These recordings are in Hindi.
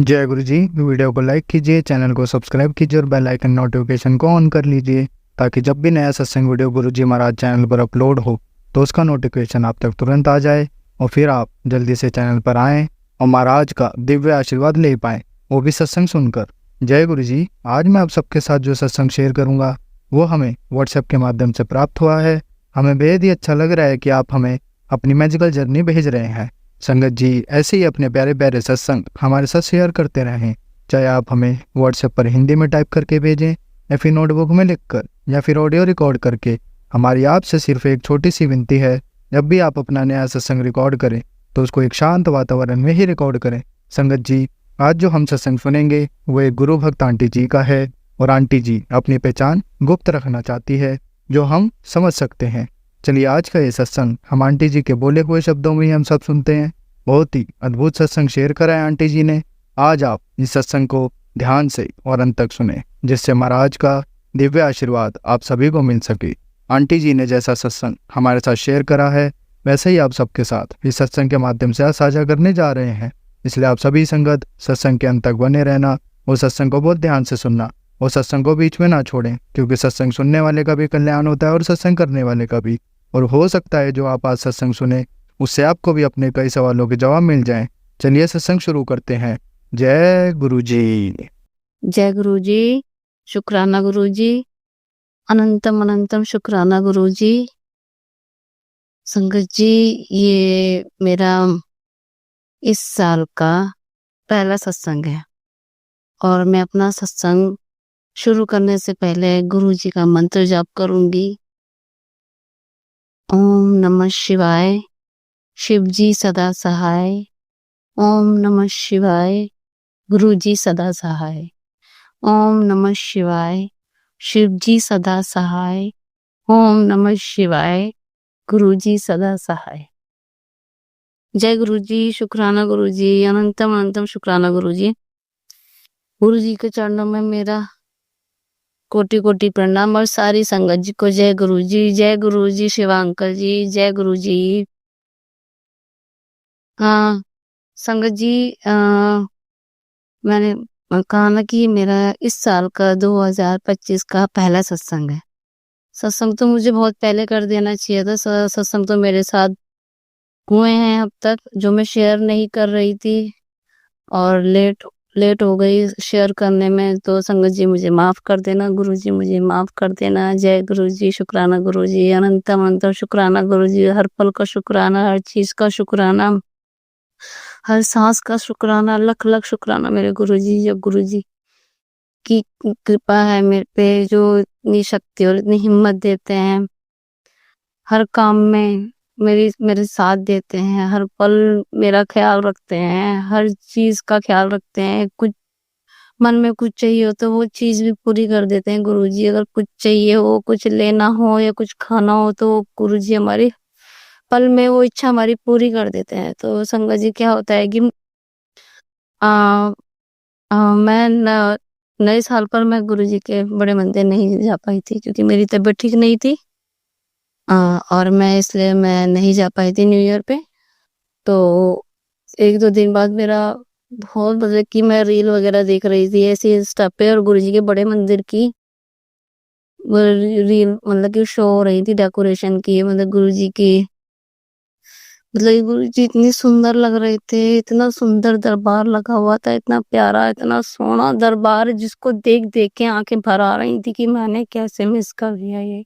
जय गुरु जी। वीडियो को लाइक कीजिए, चैनल को सब्सक्राइब कीजिए और बेल आइकन नोटिफिकेशन को ऑन कर लीजिए ताकि जब भी नया सत्संग वीडियो गुरु जी महाराज चैनल पर अपलोड हो तो उसका नोटिफिकेशन आप तक तुरंत आ जाए और फिर आप जल्दी से चैनल पर आएँ और महाराज का दिव्य आशीर्वाद ले पाएँ, वो भी सत्संग सुनकर। जय गुरु जी। आज मैं आप सबके साथ जो सत्संग शेयर करूँगा वो हमें व्हाट्सएप के माध्यम से प्राप्त हुआ है। हमें बेहद ही अच्छा लग रहा है कि आप हमें अपनी मैजिकल जर्नी भेज रहे हैं। संगत जी ऐसे ही अपने प्यारे प्यारे सत्संग हमारे साथ शेयर करते रहें, चाहे आप हमें व्हाट्सएप पर हिंदी में टाइप करके भेजें या फिर नोटबुक में लिखकर या फिर ऑडियो रिकॉर्ड करके। हमारी आपसे सिर्फ एक छोटी सी विनती है, जब भी आप अपना नया सत्संग रिकॉर्ड करें तो उसको एक शांत वातावरण में ही रिकॉर्ड करें। संगत जी आज जो हम सत्संग सुनेंगे वो एक गुरु भक्त आंटी जी का है और आंटी जी अपनी पहचान गुप्त रखना चाहती है जो हम समझ सकते हैं। चलिए आज का ये सत्संग हम आंटी जी के बोले हुए शब्दों में ही हम सब सुनते हैं। बहुत ही अद्भुत सत्संग शेयर करा है आंटी जी ने। आज आप इस सत्संग को ध्यान से और अंत तक सुने जिससे महाराज का दिव्य आशीर्वाद आप सभी को मिल सके। आंटी जी ने जैसा सत्संग हमारे साथ शेयर करा है वैसे ही आप सबके साथ इस सत्संग के माध्यम से साझा करने जा रहे हैं। इसलिए आप सभी संगत सत्संग के अंत तक बने रहना और सत्संग को बहुत ध्यान से सुनना और सत्संग को बीच में ना छोड़ें, क्योंकि सत्संग सुनने वाले का भी कल्याण होता है और सत्संग करने वाले का भी। और हो सकता है जो आप आज सत्संग सुने उससे आपको भी अपने कई सवालों के जवाब मिल जाएं। चलिए सत्संग शुरू करते हैं। जय गुरु जी। जय गुरु जी। शुक्राना गुरु जी। अनंतम अनंतम शुक्राना गुरु जी। संगत जी ये मेरा इस साल का पहला सत्संग है और मैं अपना सत्संग शुरू करने से पहले गुरु जी का मंत्र जाप करूंगी। ओम नमः शिवाय, शिव जी सदा सहाय। ओम नमः शिवाय, गुरु जी सदा सहाय। ओम नमः शिवाय, शिव जी सदा सहाय। ओम नमः शिवाय, गुरु जी सदा सहाय। जय गुरु जी। शुक्राना गुरु जी। अनंतम अनंतम शुक्राना गुरु जी। गुरु जी के चरणों में मेरा कोटि कोटि प्रणाम और सारी संगत जी को जय गुरु जी। जय गुरु जी। शिवा अंकल जी जय गुरु जी। हाँ संगत जी मैंने कहा ना कि मेरा इस साल का 2025 का पहला सत्संग है। सत्संग तो मुझे बहुत पहले कर देना चाहिए था। सत्संग तो मेरे साथ हुए हैं अब तक जो मैं शेयर नहीं कर रही थी और लेट हो गई शेयर करने में, तो संगत जी मुझे माफ कर देना, गुरु जी मुझे माफ कर देना। जय गुरु जी। शुक्राना गुरु जी। अनंतम अनंतम शुक्राना गुरु जी। हर पल का शुक्राना, हर चीज का शुक्राना, हर सांस का शुक्राना, लख लख शुक्राना मेरे गुरु जी। जब गुरु जी की कृपा है मेरे पे, जो इतनी शक्ति और इतनी हिम्मत देते हैं, हर काम में मेरे साथ देते हैं, हर पल मेरा ख्याल रखते हैं, हर चीज का ख्याल रखते हैं। कुछ मन में कुछ चाहिए हो तो वो चीज भी पूरी कर देते हैं गुरुजी। अगर कुछ चाहिए हो, कुछ लेना हो या कुछ खाना हो तो गुरुजी हमारी पल में वो इच्छा हमारी पूरी कर देते हैं। तो संगत जी क्या होता है कि आ, मैं नए साल पर मैं गुरुजी के बड़े मंदिर नहीं जा पाई थी क्योंकि मेरी तबीयत ठीक नहीं थी। और मैं इसलिए मैं नहीं जा पाई थी न्यू ईयर पे। तो एक दो दिन बाद मेरा बहुत मतलब कि मैं रील वगैरह देख रही थी ऐसे इंस्टा पे और गुरुजी के बड़े मंदिर की रील मतलब कि शो हो रही थी डेकोरेशन की, मतलब गुरुजी की, मतलब गुरुजी इतनी सुंदर लग रहे थे। इतना सुंदर दरबार लगा हुआ था, इतना प्यारा, इतना सोना दरबार जिसको देख देख के आंखें भर आ रही थी कि मैंने कैसे मिस कर दिया ये।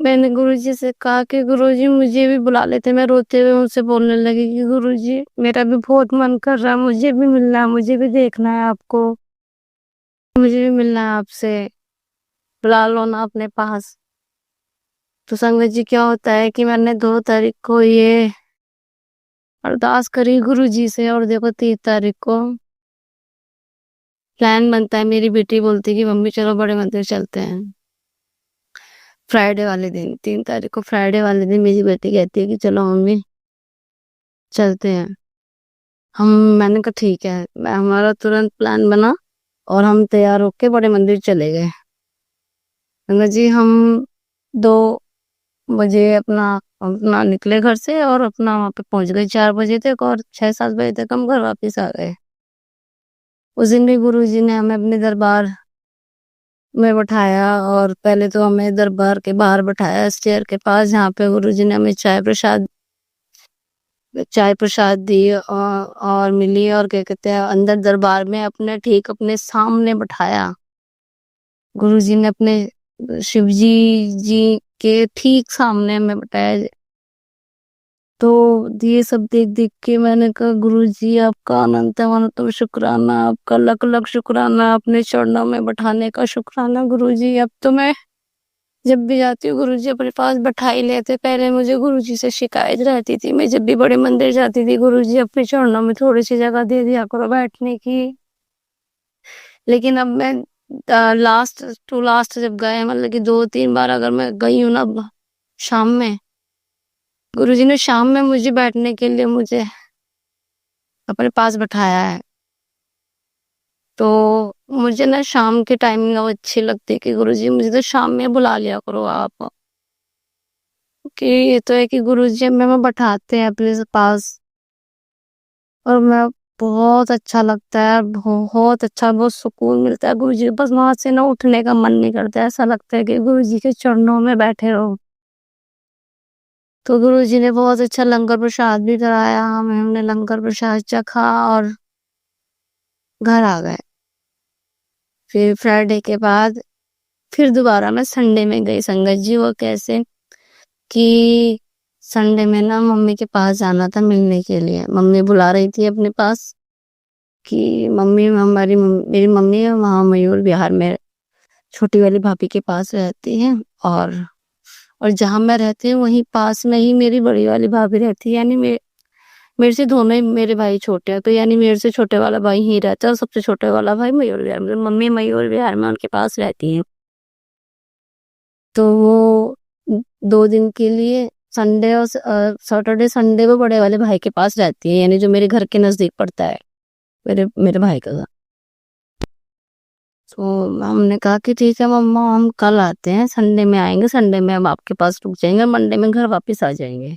मैंने गुरुजी से कहा कि गुरुजी मुझे भी बुला लेते। मैं रोते हुए उनसे बोलने लगी कि गुरुजी मेरा भी बहुत मन कर रहा है, मुझे भी मिलना है, मुझे भी देखना है आपको, मुझे भी मिलना है आपसे, बुला लो ना अपने पास। तो संगत जी क्या होता है कि मैंने 2 तारीख को ये अरदास करी गुरुजी से और देखो 3 तारीख को प्लान बनता है। मेरी बेटी बोलती कि मम्मी चलो बड़े मंदिर चलते हैं। फ्राइडे वाले दिन 3 तारीख को फ्राइडे वाले दिन मेरी बेटी कहती है कि चलो मम्मी चलते हैं। मैंने कहा ठीक है। हमारा तुरंत प्लान बना और हम तैयार होके बड़े मंदिर चले गए। संगत जी हम 2 बजे अपना अपना निकले घर से और अपना वहां पे पहुंच गए 4 बजे तक और 6-7 बजे तक हम घर वापस आ गए। उस दिन भी गुरुजी ने हमें अपने दरबार में बैठाया और पहले तो हमें दरबार के बाहर बैठाया स्टेयर के पास, जहाँ पे गुरुजी ने हमें चाय प्रसाद दी और मिली, और क्या कहते हैं अंदर दरबार में अपने ठीक अपने सामने बैठाया। गुरुजी ने अपने शिवजी जी के ठीक सामने हमें बैठाया। तो ये सब देख देख के मैंने कहा गुरुजी आपका अनंत अनंत शुक्राना, आपका लख लख शुक्राना, अपने चरणों में बैठाने का शुक्राना गुरुजी। अब तो मैं जब भी जाती हूँ गुरुजी अपने पास बैठा ही लेते। पहले मुझे गुरुजी से शिकायत रहती थी, मैं जब भी बड़े मंदिर जाती थी गुरुजी अपने चरणों में थोड़ी सी जगह दे दिया करो बैठने की। लेकिन अब मैं लास्ट टू लास्ट जब गए, मतलब कि 2-3 बार अगर मैं गई हूँ ना शाम में, गुरुजी ने शाम में मुझे बैठने के लिए मुझे अपने पास बैठाया है। तो मुझे ना शाम के टाइमिंग अब अच्छी लगती है कि गुरुजी मुझे तो शाम में बुला लिया करो आप, कि ये तो है कि गुरुजी हमें बैठाते हैं अपने पास और मैं बहुत अच्छा लगता है, बहुत अच्छा, बहुत सुकून मिलता है गुरुजी। बस वहां से ना उठने का मन नहीं करता, ऐसा लगता है कि गुरुजी के चरणों में बैठे रहो। तो गुरुजी ने बहुत अच्छा लंगर प्रसाद भी कराया हमें, हमने लंगर प्रसाद चखा और घर आ गए। फिर फ्राइडे के बाद फिर दोबारा मैं संडे में गई संगत जी। वो कैसे कि संडे में ना मम्मी के पास जाना था मिलने के लिए, मम्मी बुला रही थी अपने पास कि मेरी मम्मी है वहाँ मयूर विहार में छोटी वाली भाभी के पास रहती है, और जहाँ मैं रहती हूँ वहीं पास में ही मेरी बड़ी वाली भाभी रहती है। यानी मेरे से दोनों ही मेरे भाई छोटे हैं, तो यानी मेरे से छोटे वाला भाई ही रहता है और सबसे छोटे वाला भाई मयूर विहार में, मम्मी मयूर विहार में उनके पास रहती है। तो वो 2 दिन के लिए संडे और सैटरडे संडे वो बड़े वाले भाई के पास रहती है, यानी जो मेरे घर के नजदीक पड़ता है मेरे भाई का घर। तो हमने कहा कि ठीक है मम्मा हम कल आते हैं, संडे में आएंगे, संडे में हम आपके पास रुक जाएंगे, मंडे में घर वापस आ जाएंगे।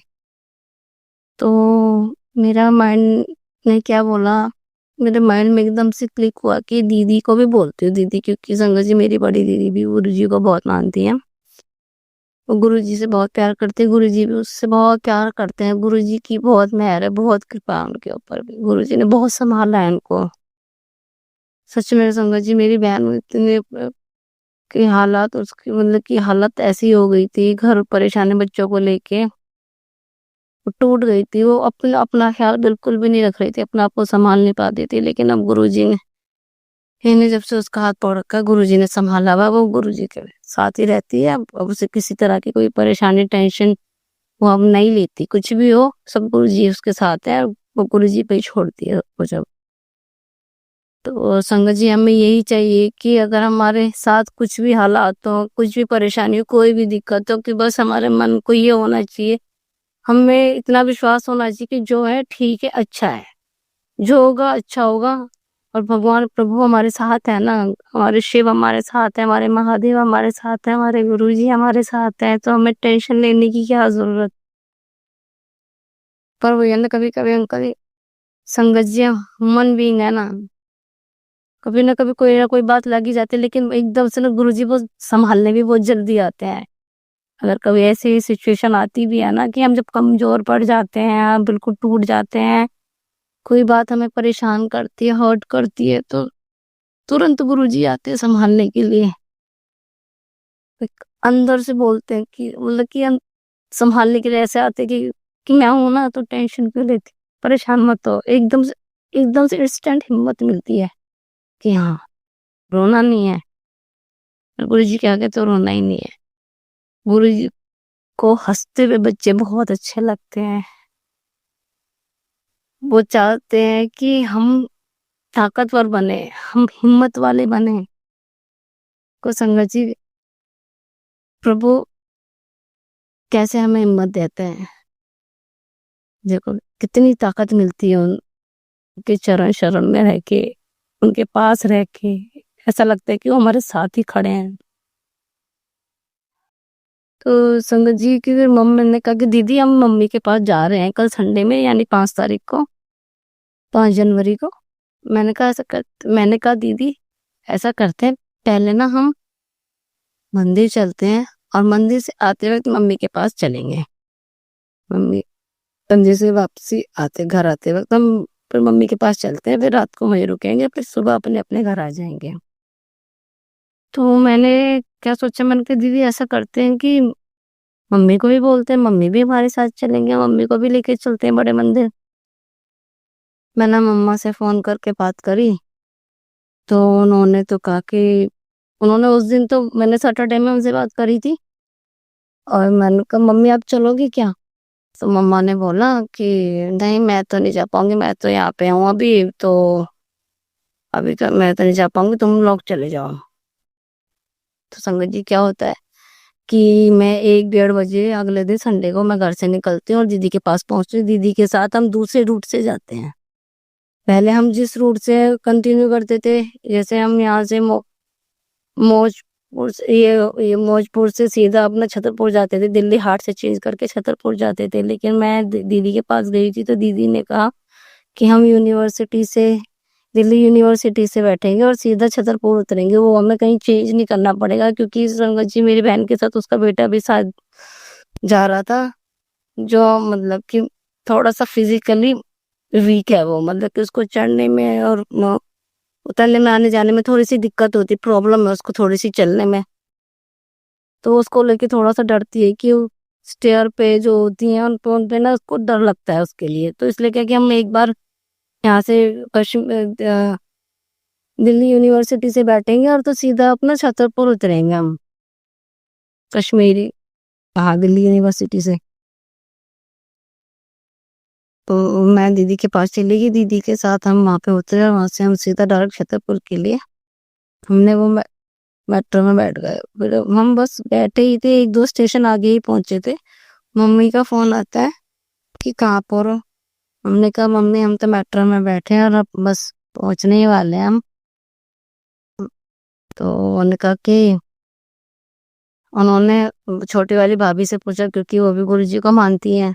तो मेरा माइंड ने क्या बोला, मेरे माइंड में एकदम से क्लिक हुआ कि दीदी को भी बोलती हूँ, दीदी, क्योंकि संगत जी मेरी बड़ी दीदी भी गुरु जी को बहुत मानती है, वो गुरु जी से बहुत प्यार करते हैं, गुरु जी भी उससे बहुत प्यार करते हैं। गुरु जी की बहुत मेहर है, बहुत कृपा है उनके ऊपर भी, गुरु जी ने बहुत संभाला है उनको। सच में संगत जी मेरी बहन इतने की हालात, उसकी मतलब की हालत ऐसी हो गई थी, घर परेशानी बच्चों को लेके वो टूट गई थी। वो अपना अपना ख्याल बिल्कुल भी नहीं रख रही थी, अपना आप को संभाल नहीं पाती थी। लेकिन अब गुरुजी ने इन्हें जब से उसका हाथ पकड़ रखा, गुरुजी ने संभाला हुआ, वो गुरुजी के साथ ही रहती है। अब उसे किसी तरह की कोई परेशानी टेंशन वो अब नहीं लेती, कुछ भी हो सब गुरुजी उसके साथ है, वो गुरुजी पे ही छोड़ती है वो जब। तो संगत जी हमें यही चाहिए कि अगर हमारे साथ कुछ भी हालात हो, कुछ भी परेशानी हो, कोई भी दिक्कत हो, कि बस हमारे मन को ये होना चाहिए, हमें इतना विश्वास होना चाहिए कि जो है ठीक है, अच्छा है, जो होगा अच्छा होगा। और भगवान प्रभु हमारे साथ है ना, हमारे शिव हमारे साथ है, हमारे महादेव हमारे साथ है, हमारे गुरुजी हमारे साथ है, तो हमें टेंशन लेने की क्या जरूरत। पर वो ना कभी कभी अंकल संगत जी ह्यूमन बीइंग है ना, कभी ना कोई बात लगी जाती है, लेकिन एकदम से ना गुरुजी वो संभालने भी बहुत जल्दी आते हैं। अगर कभी ऐसी सिचुएशन आती भी है ना कि हम जब कमजोर पड़ जाते हैं, बिल्कुल टूट जाते हैं, कोई बात हमें परेशान करती है, हर्ट करती है, तो तुरंत गुरुजी आते हैं संभालने के लिए। एक अंदर से बोलते हैं कि मतलब कि हम संभालने के लिए ऐसे आते हैं कि मैं हूं ना, तो टेंशन क्यों लेती, परेशान मत हो। एकदम से इंस्टेंट हिम्मत मिलती है कि हाँ रोना नहीं है। गुरु जी क्या कहते, तो रोना ही नहीं है। गुरु जी को हंसते हुए बच्चे बहुत अच्छे लगते हैं, वो चाहते हैं कि हम ताकतवर बने, हम हिम्मत वाले बने। को संगत जी प्रभु कैसे हमें हिम्मत देते हैं, देखो कितनी ताकत मिलती है उनके चरण शरण में रह के, उनके पास रह के ऐसा लगता है कि वो हमारे साथ ही खड़े हैं। तो संगत जी की फिर मम्मी ने कहा कि दीदी हम मम्मी के पास जा रहे हैं कल संडे में, यानी 5 तारीख को, 5 जनवरी को। मैंने कहा दीदी ऐसा करते हैं, पहले ना हम मंदिर चलते हैं और मंदिर से आते वक्त मम्मी के पास चलेंगे। मम्मी मंदिर से वापसी घर आते वक्त हम फिर मम्मी के पास चलते हैं, फिर रात को वहीं रुकेंगे, फिर सुबह अपने अपने घर आ जाएंगे। तो मैंने क्या सोचा, मैंने कहा दीदी ऐसा करते हैं कि मम्मी को भी बोलते हैं, मम्मी भी हमारे साथ चलेंगे, मम्मी को भी लेके चलते हैं बड़े मंदिर। मैंने मम्मा से फोन करके बात करी, तो उन्होंने तो कहा कि उन्होंने उस दिन तो मैंने सैटरडे में उनसे बात करी थी और मैंने कहा मम्मी आप चलोगी क्या? तो मम्मा ने बोला कि नहीं मैं तो नहीं जा पाऊंगी, मैं तो यहाँ पे हूँ अभी, तो अभी तो मैं तो नहीं जा पाऊंगी, तुम लोग चले जाओ। तो संगत जी क्या होता है कि मैं 1-1:30 बजे अगले दिन संडे को मैं घर से निकलती हूँ और दीदी के पास पहुंचती हूँ। दीदी के साथ हम दूसरे रूट से जाते हैं। पहले हम जिस रूट से कंटिन्यू करते थे, जैसे हम यहाँ से मौजपुर से ये मौजपुर से सीधा अपना छतरपुर जाते थे, दिल्ली हाट से चेंज करके छतरपुर जाते थे। लेकिन मैं दीदी के पास गई थी तो दीदी ने कहा कि हम दिल्ली यूनिवर्सिटी से बैठेंगे और सीधा छतरपुर उतरेंगे, वो हमें कहीं चेंज नहीं करना पड़ेगा। क्योंकि संगत जी मेरी बहन के साथ उसका बेटा भी साथ जा रहा था, जो मतलब कि थोड़ा सा फिजिकली वीक है, वो मतलब कि उसको चढ़ने में और उतरने में आने जाने में थोड़ी सी दिक्कत होती, प्रॉब्लम है उसको थोड़ी सी चलने में। तो उसको लेके थोड़ा सा डरती है कि स्टेयर पे जो होती हैं उन पे ना उसको डर लगता है उसके लिए। तो इसलिए क्या कि हम एक बार यहाँ से दिल्ली यूनिवर्सिटी से बैठेंगे और तो सीधा अपना छतरपुर उतरेंगे हम कश्मीरी, हाँ दिल्ली यूनिवर्सिटी से। तो मैं दीदी के पास चली गई, दीदी के साथ हम वहाँ पे उतरे और वहाँ से हम सीधा डायरेक्ट छतरपुर के लिए हमने वो मेट्रो में बैठ गए। फिर हम बस बैठे ही थे, 1-2 स्टेशन आगे ही पहुंचे थे, मम्मी का फोन आता है कि कहाँ पर हो। हमने कहा मम्मी हम तो मेट्रो में बैठे हैं और अब बस पहुंचने ही वाले हैं हम। तो उन्होंने कहा कि उन्होंने छोटी वाली भाभी से पूछा, क्योंकि वो भी गुरु जी को मानती हैं,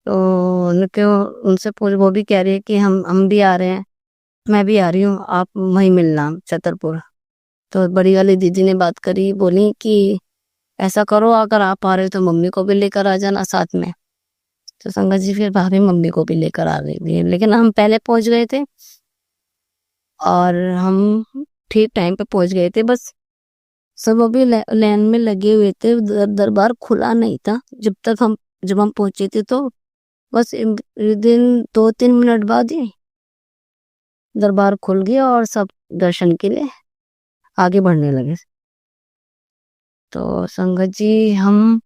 तो उनके उनसे पूछ, वो भी कह रही है कि हम भी आ रहे हैं, मैं भी आ रही हूँ, आप वहीं मिलना छतरपुर। तो बड़ी वाली दीदी ने बात करी, बोली कि ऐसा करो अगर आप आ रहे हो तो मम्मी को भी लेकर आ जाना साथ में। तो संगत जी फिर भाभी मम्मी को भी लेकर आ गई थी, लेकिन हम पहले पहुंच गए थे और हम ठीक टाइम पे पहुंच गए थे। बस सब अभी लाइन में लगे हुए थे, दरबार खुला नहीं था जब हम पहुंचे थे। तो बस दिन 2-3 मिनट बाद ही दरबार खुल गया और सब दर्शन के लिए आगे बढ़ने लगे। तो संगत जी हम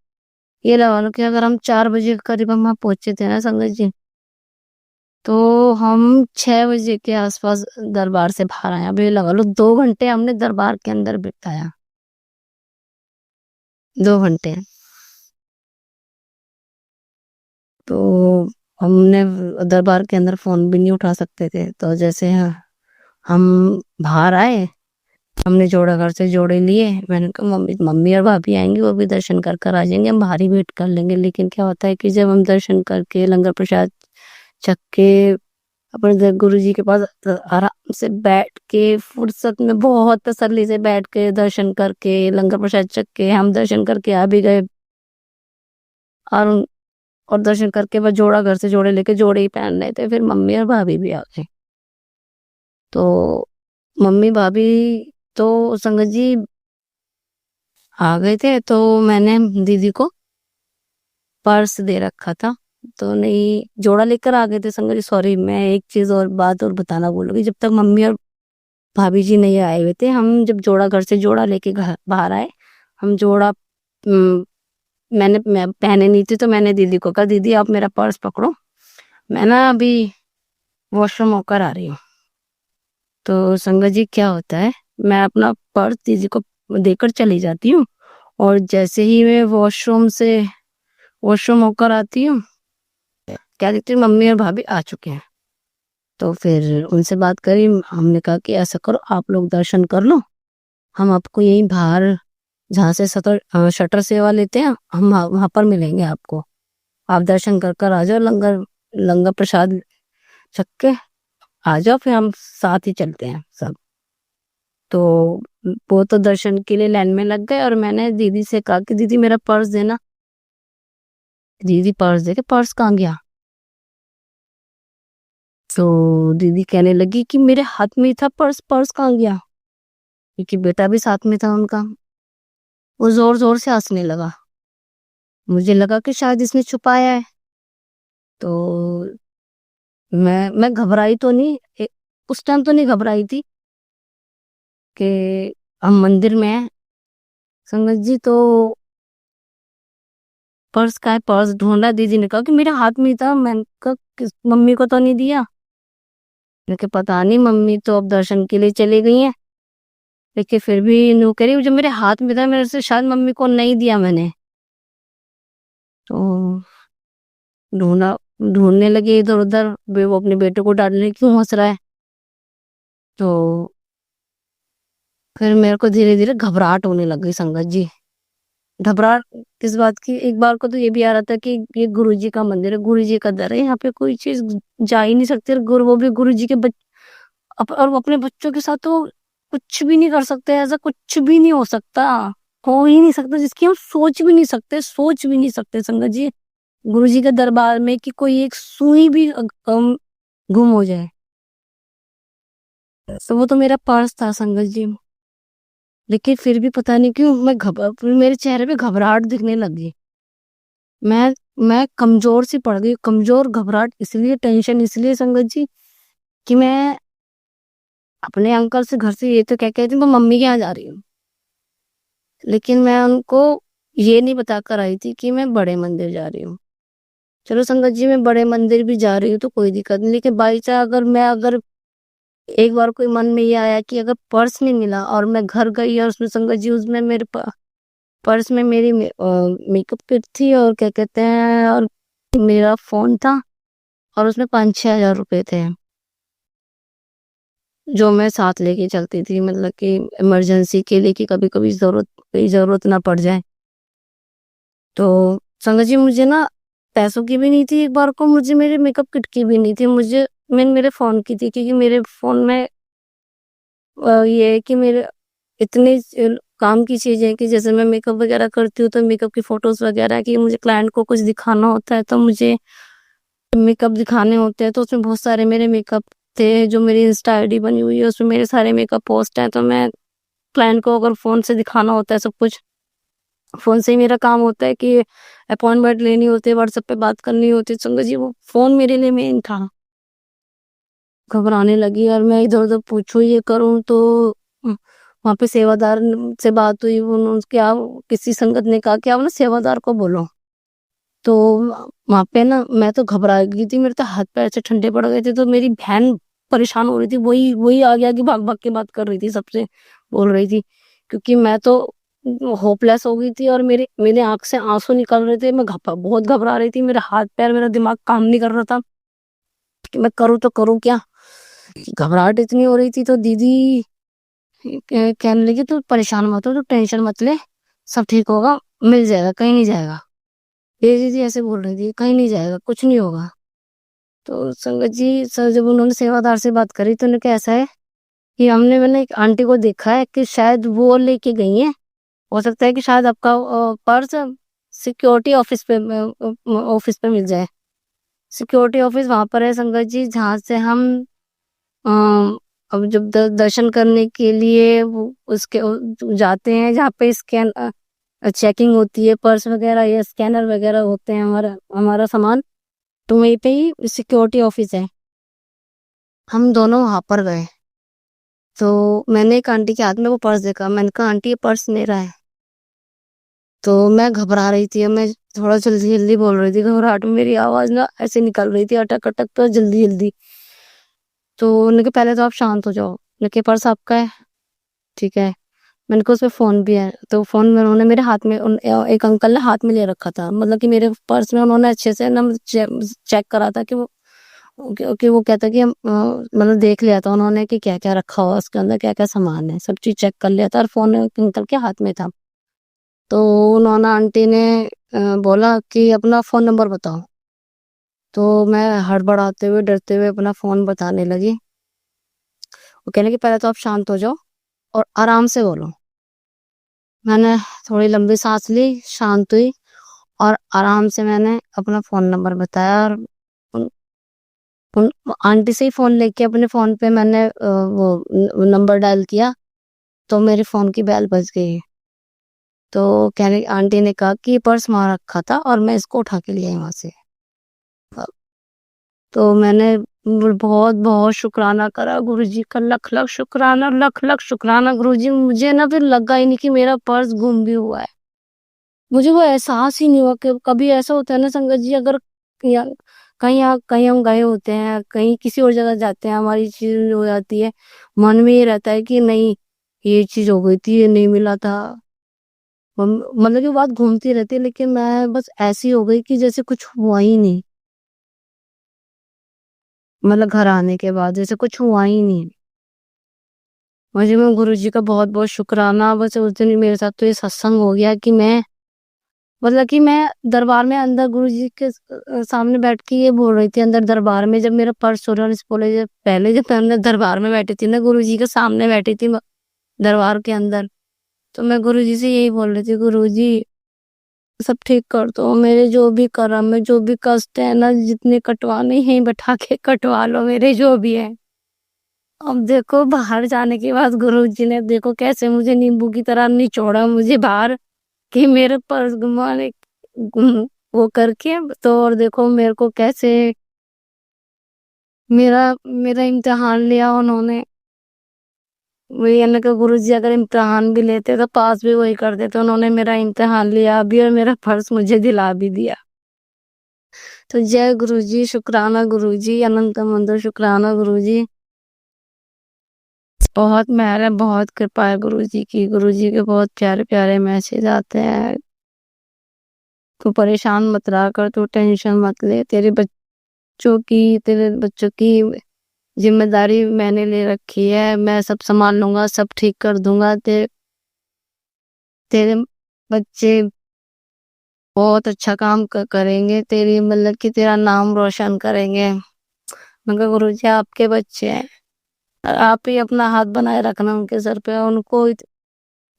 ये लगा लो कि अगर हम 4 बजे के करीब हम वहाँ पहुंचे थे ना संगत जी, तो हम 6 बजे के आसपास दरबार से बाहर आए। अभी लगा लो 2 घंटे हमने दरबार के अंदर बिताया, 2 घंटे। तो हमने दरबार के अंदर फोन भी नहीं उठा सकते थे, तो जैसे हम बाहर आए, हमने जोड़ा घर से जोड़े लिए। मैंने कहा मम्मी और भाभी आएंगे, वो भी दर्शन कर कर आ जाएंगे, हम बाहर ही वेट कर लेंगे। लेकिन क्या होता है कि जब हम दर्शन करके लंगर प्रसाद छक के अपने गुरु जी के पास आराम से बैठ के फुर्सत में बहुत तसल्ली से बैठ के दर्शन करके लंगर प्रसाद छक के हम दर्शन करके आ भी गए, और दर्शन करके बस जोड़ा घर से जोड़े लेके जोड़े ही पहन रहे थे। फिर मम्मी और भाभी भी आ गए। तो मम्मी भाभी तो संगत जी आ गए थे, तो मैंने दीदी को पर्स दे रखा था, तो नहीं जोड़ा लेकर आ गए थे संगत जी। सॉरी, मैं एक चीज और बात और बताना भूलूंगी, जब तक मम्मी और भाभी जी नहीं आए हुए थे, हम जब जोड़ा घर से जोड़ा लेके घर बाहर आए, हम जोड़ा मैं पहने नहीं थी, तो मैंने दीदी को कहा दीदी आप मेरा पर्स पकड़ो, मैं ना अभी वॉशरूम होकर आ रही हूँ। तो संगत जी क्या होता है, मैं अपना पर्स दीदी को देकर चली जाती हूँ और जैसे ही मैं वॉशरूम होकर आती हूँ, क्या देखती हूँ मम्मी और भाभी आ चुके हैं। तो फिर उनसे बात करी, हमने कहा कि ऐसा करो आप लोग दर्शन कर लो, हम आपको यहीं बाहर जहाँ से शटर सेवा लेते हैं हम वहां पर मिलेंगे आपको, आप दर्शन कर कर आ जाओ, लंगर प्रसाद छक के आ जाओ फिर हम साथ ही चलते हैं सब। तो वो तो दर्शन के लिए लाइन में लग गए और मैंने दीदी से कहा कि दीदी मेरा पर्स देना। दीदी पर्स दे के पर्स कहाँ गया? तो दीदी कहने लगी कि मेरे हाथ में ही था पर्स, पर्स कहाँ गया? क्योंकि बेटा भी साथ में था उनका। वो जोर जोर से हंसने लगा। मुझे लगा कि शायद इसने छुपाया है। तो मैं घबराई तो नहीं, उस टाइम तो नहीं घबराई थी कि हम मंदिर में हैं संगत जी। तो पर्स का है, पर्स ढूंढा। दीदी ने कहा कि मेरे हाथ में ही था। मैंने कहा मम्मी को तो नहीं दिया? लेकिन पता नहीं, मम्मी तो अब दर्शन के लिए चली गई हैं। लेकिन फिर भी नू कह रही जो मेरे हाथ में था मेरे से शायद मम्मी को नहीं दिया मैंने। तो ढूंढा, ढूंढने लगे इधर उधर। वो अपने बेटे को डांटने क्यों हंस रहा है। तो फिर मेरे को धीरे धीरे घबराहट होने लग गई संगत जी। घबराहट किस बात की? एक बार को तो ये भी आ रहा था कि ये गुरु जी का मंदिर है, गुरु जी का दर है, यहाँ पे कोई चीज जा ही नहीं सकती। और गुरु, वो भी गुरु जी के और वो अपने बच्चों के साथ तो कुछ भी नहीं कर सकते। ऐसा कुछ भी नहीं हो सकता, हो ही नहीं सकता, जिसकी हम सोच भी नहीं सकते, सोच भी नहीं सकते संगत जी। गुरु जी के दरबार में कि कोई एक सुई भी गुम हो जाए। तो वो तो मेरा पर्स था संगत जी। लेकिन फिर भी पता नहीं क्यों मेरे चेहरे पे घबराहट दिखने लगी। मैं कमजोर सी पड़ गई। कमजोर, घबराहट इसलिए, टेंशन इसलिए संगत जी कि मैं अपने अंकल से घर से ये तो कह के आई थी मैं मम्मी के यहाँ जा रही हूँ। लेकिन मैं उनको ये नहीं बता कर आई थी कि मैं बड़े मंदिर जा रही हूँ। चलो संगत जी, मैं बड़े मंदिर भी जा रही हूँ तो कोई दिक्कत नहीं। लेकिन बाई चांस अगर एक बार कोई मन में ये आया कि अगर पर्स नहीं मिला और मैं घर गई और उसमें संगत जी, उसमें मेरे पर्स में मेरी मेकअप किट थी और क्या कहते हैं, और मेरा फोन था और उसमें 5-6 हजार रुपए थे जो मैं साथ लेके चलती थी, मतलब कि इमरजेंसी के लिए, कि कभी कभी जरूरत ना पड़ जाए। तो संगत जी मुझे ना पैसों की भी नहीं थी, एक बार को मुझे मेरे मेकअप किट की भी नहीं थी, मुझे मेरे फोन की थी। क्योंकि मेरे फोन में ये है कि मेरे इतने काम की चीजें हैं कि जैसे मैं मेकअप वगैरह करती हूँ तो मेकअप की फोटोज वगैरह की, मुझे क्लाइंट को कुछ दिखाना होता है तो मुझे मेकअप दिखाने होते हैं। तो उसमें बहुत सारे मेरे मेकअप थे। जो मेरी इंस्टा आईडी बनी हुई है उसमें मेरे सारे मेकअप पोस्ट हैं। तो मैं क्लाइंट को अगर फोन से दिखाना होता है सब कुछ, फोन से ही मेरा काम होता है कि अपॉइंटमेंट लेनी होती है, व्हाट्सएप पे बात करनी होती है। संगत जी वो फोन मेरे लिए मेन था। घबराने लगी और मैं इधर उधर पूछूं ये करूं तो वहां पे सेवादार से बात हुई। उन्होंने क्या, किसी संगत ने कहा कि आप ना सेवादार को बोलो। तो वहां पे ना मैं तो घबरा गई थी, मेरे तो हाथ पैर से ठंडे पड़ गए थे। तो मेरी बहन परेशान हो रही थी, वही वही आ गया कि भाग भाग के बात कर रही थी, सबसे बोल रही थी। क्योंकि मैं तो होपलेस हो गई थी और मेरे मेरे आंख से आंसू निकल रहे थे। मैं बहुत घबरा रही थी, मेरे हाथ पैर, मेरा दिमाग काम नहीं कर रहा था कि मैं करूँ तो करूँ क्या। घबराहट इतनी हो रही थी। तो दीदी कहने लगी तू परेशान मत हो, तू टेंशन मत ले, सब ठीक होगा, मिल जाएगा, कहीं नहीं जाएगा। ये दीदी ऐसे बोल रही थी, कहीं नहीं जाएगा, कुछ नहीं होगा। तो संगत जी सर जब उन्होंने सेवादार से बात करी तो उन्होंने कहा ऐसा है कि मैंने एक आंटी को देखा है कि शायद वो लेके गई है। हो सकता है कि शायद आपका पर्स सिक्योरिटी ऑफिस पे मिल जाए। सिक्योरिटी ऑफिस वहां पर है संगत जी, जहाँ से हम अ, अब जब दर्शन करने के लिए वो उसके जाते हैं, जहाँ पे चेकिंग होती है, पर्स वगैरह या स्कैनर वगैरह होते हैं, हमारा हमारा सामान। तो वहीं पे ही सिक्योरिटी ऑफिस है। हम दोनों वहां पर गए। तो मैंने एक आंटी के हाथ में वो पर्स देखा, मैंने कहा आंटी ये पर्स मेरा है। तो मैं घबरा रही थी, मैं थोड़ा जल्दी जल्दी बोल रही थी, घबराहट में मेरी आवाज ना ऐसे निकल रही थी अटक अटक, तो जल्दी जल्दी। तो उन्होंने कहा पहले तो आप शांत हो जाओ। लेकिन पर्स आपका है, ठीक है। मैंने कहा उसमें फोन भी है। तो फोन में उन्होंने मेरे हाथ में एक अंकल ने हाथ में ले रखा था, मतलब कि मेरे पर्स में उन्होंने अच्छे से ना चेक करा था कि वो कहता कि मतलब देख लिया था उन्होंने कि क्या क्या रखा हुआ उसके अंदर, क्या क्या सामान है, सब चीज चेक कर लिया था। और फोन अंकल के हाथ में था। तो उन्होंने आंटी ने बोला कि अपना फोन नंबर बताओ। तो मैं हड़बड़ाते हुए डरते हुए अपना फोन बताने लगी। वो कहने कि पहले तो आप शांत हो जाओ और आराम से बोलो। मैंने थोड़ी लंबी सांस ली, शांत हुई और आराम से मैंने अपना फ़ोन नंबर बताया और उन उन आंटी से ही फ़ोन लेके अपने फ़ोन पे मैंने वो नंबर डायल किया, तो मेरे फ़ोन की बेल बज गई। तो कहने आंटी ने कहा कि पर्स वहाँ रखा था और मैं इसको उठा के ले आई वहाँ से। तो मैंने बहुत-बहुत शुक्राना करा गुरुजी का, लख-लख शुक्राना, लख-लख शुक्राना गुरुजी। मुझे ना फिर लगा ही नहीं कि मेरा पर्स गुम भी हुआ है। मुझे वो एहसास ही नहीं हुआ कि कभी ऐसा होता है ना संगत जी, अगर या कहीं हम गए होते हैं, कहीं किसी और जगह जाते हैं, हमारी चीज़ हो जाती है, मन में ये रहता है कि नहीं, ये चीज़ हो गई थी, ये नहीं मिला था। मतलब कि बात घूमती रहती है, लेकिन मैं बस ऐसी हो गई कि जैसे कुछ हुआ ही नहीं। मतलब घर आने के बाद जैसे कुछ हुआ ही नहीं। मुझे मैं गुरुजी का बहुत-बहुत शुक्राना, बस उस दिन मेरे साथ तो ये सत्संग हो गया कि मैं दरबार में अंदर गुरुजी के सामने बैठ के ये बोल रही थी, अंदर दरबार में जब मेरा पर्स चोरी होने से पहले जब मैं अंदर दरबार में बैठी थी ना, गुरुजी के सामने बैठी थी दरबार के अंदर, तो मैं गुरुजी से यही बोल रही थी, गुरुजी सब ठीक कर दो, मेरे जो भी कर्म है, जो भी कष्ट है ना, जितने कटवाने हैं बैठा के कटवा लो मेरे जो भी है। अब देखो बाहर जाने के बाद गुरुजी ने देखो कैसे मुझे नींबू की तरह निचोड़ा मुझे बाहर, कि मेरे पर्स वो करके, तो और देखो मेरे को कैसे मेरा मेरा इम्तिहान लिया उन्होंने। वही है ना कि गुरुजी अगर इम्तिहान भी लेते तो पास भी वही कर देते, उन्होंने मेरा इम्तिहान लिया भी और मेरा पर्स मुझे दिला भी दिया। तो जय गुरुजी, शुक्राना गुरुजी, अनंत मंदो शुक्राना गुरुजी। बहुत मेहर है, बहुत कृपा है गुरुजी की। गुरुजी के बहुत प्यारे-प्यारे मैसेज आते हैं। तू परेशान मत रहा कर, तू टेंशन मत ले, तेरे बच्चों की ज़िम्मेदारी मैंने ले रखी है, मैं सब सँभाल लूँगा, सब ठीक कर दूँगा। तेरे बच्चे बहुत अच्छा काम करेंगे, तेरी मतलब कि तेरा नाम रोशन करेंगे। मैं कहा गुरुजी आपके बच्चे हैं, आप ही अपना हाथ बनाए रखना उनके सर पे, उनको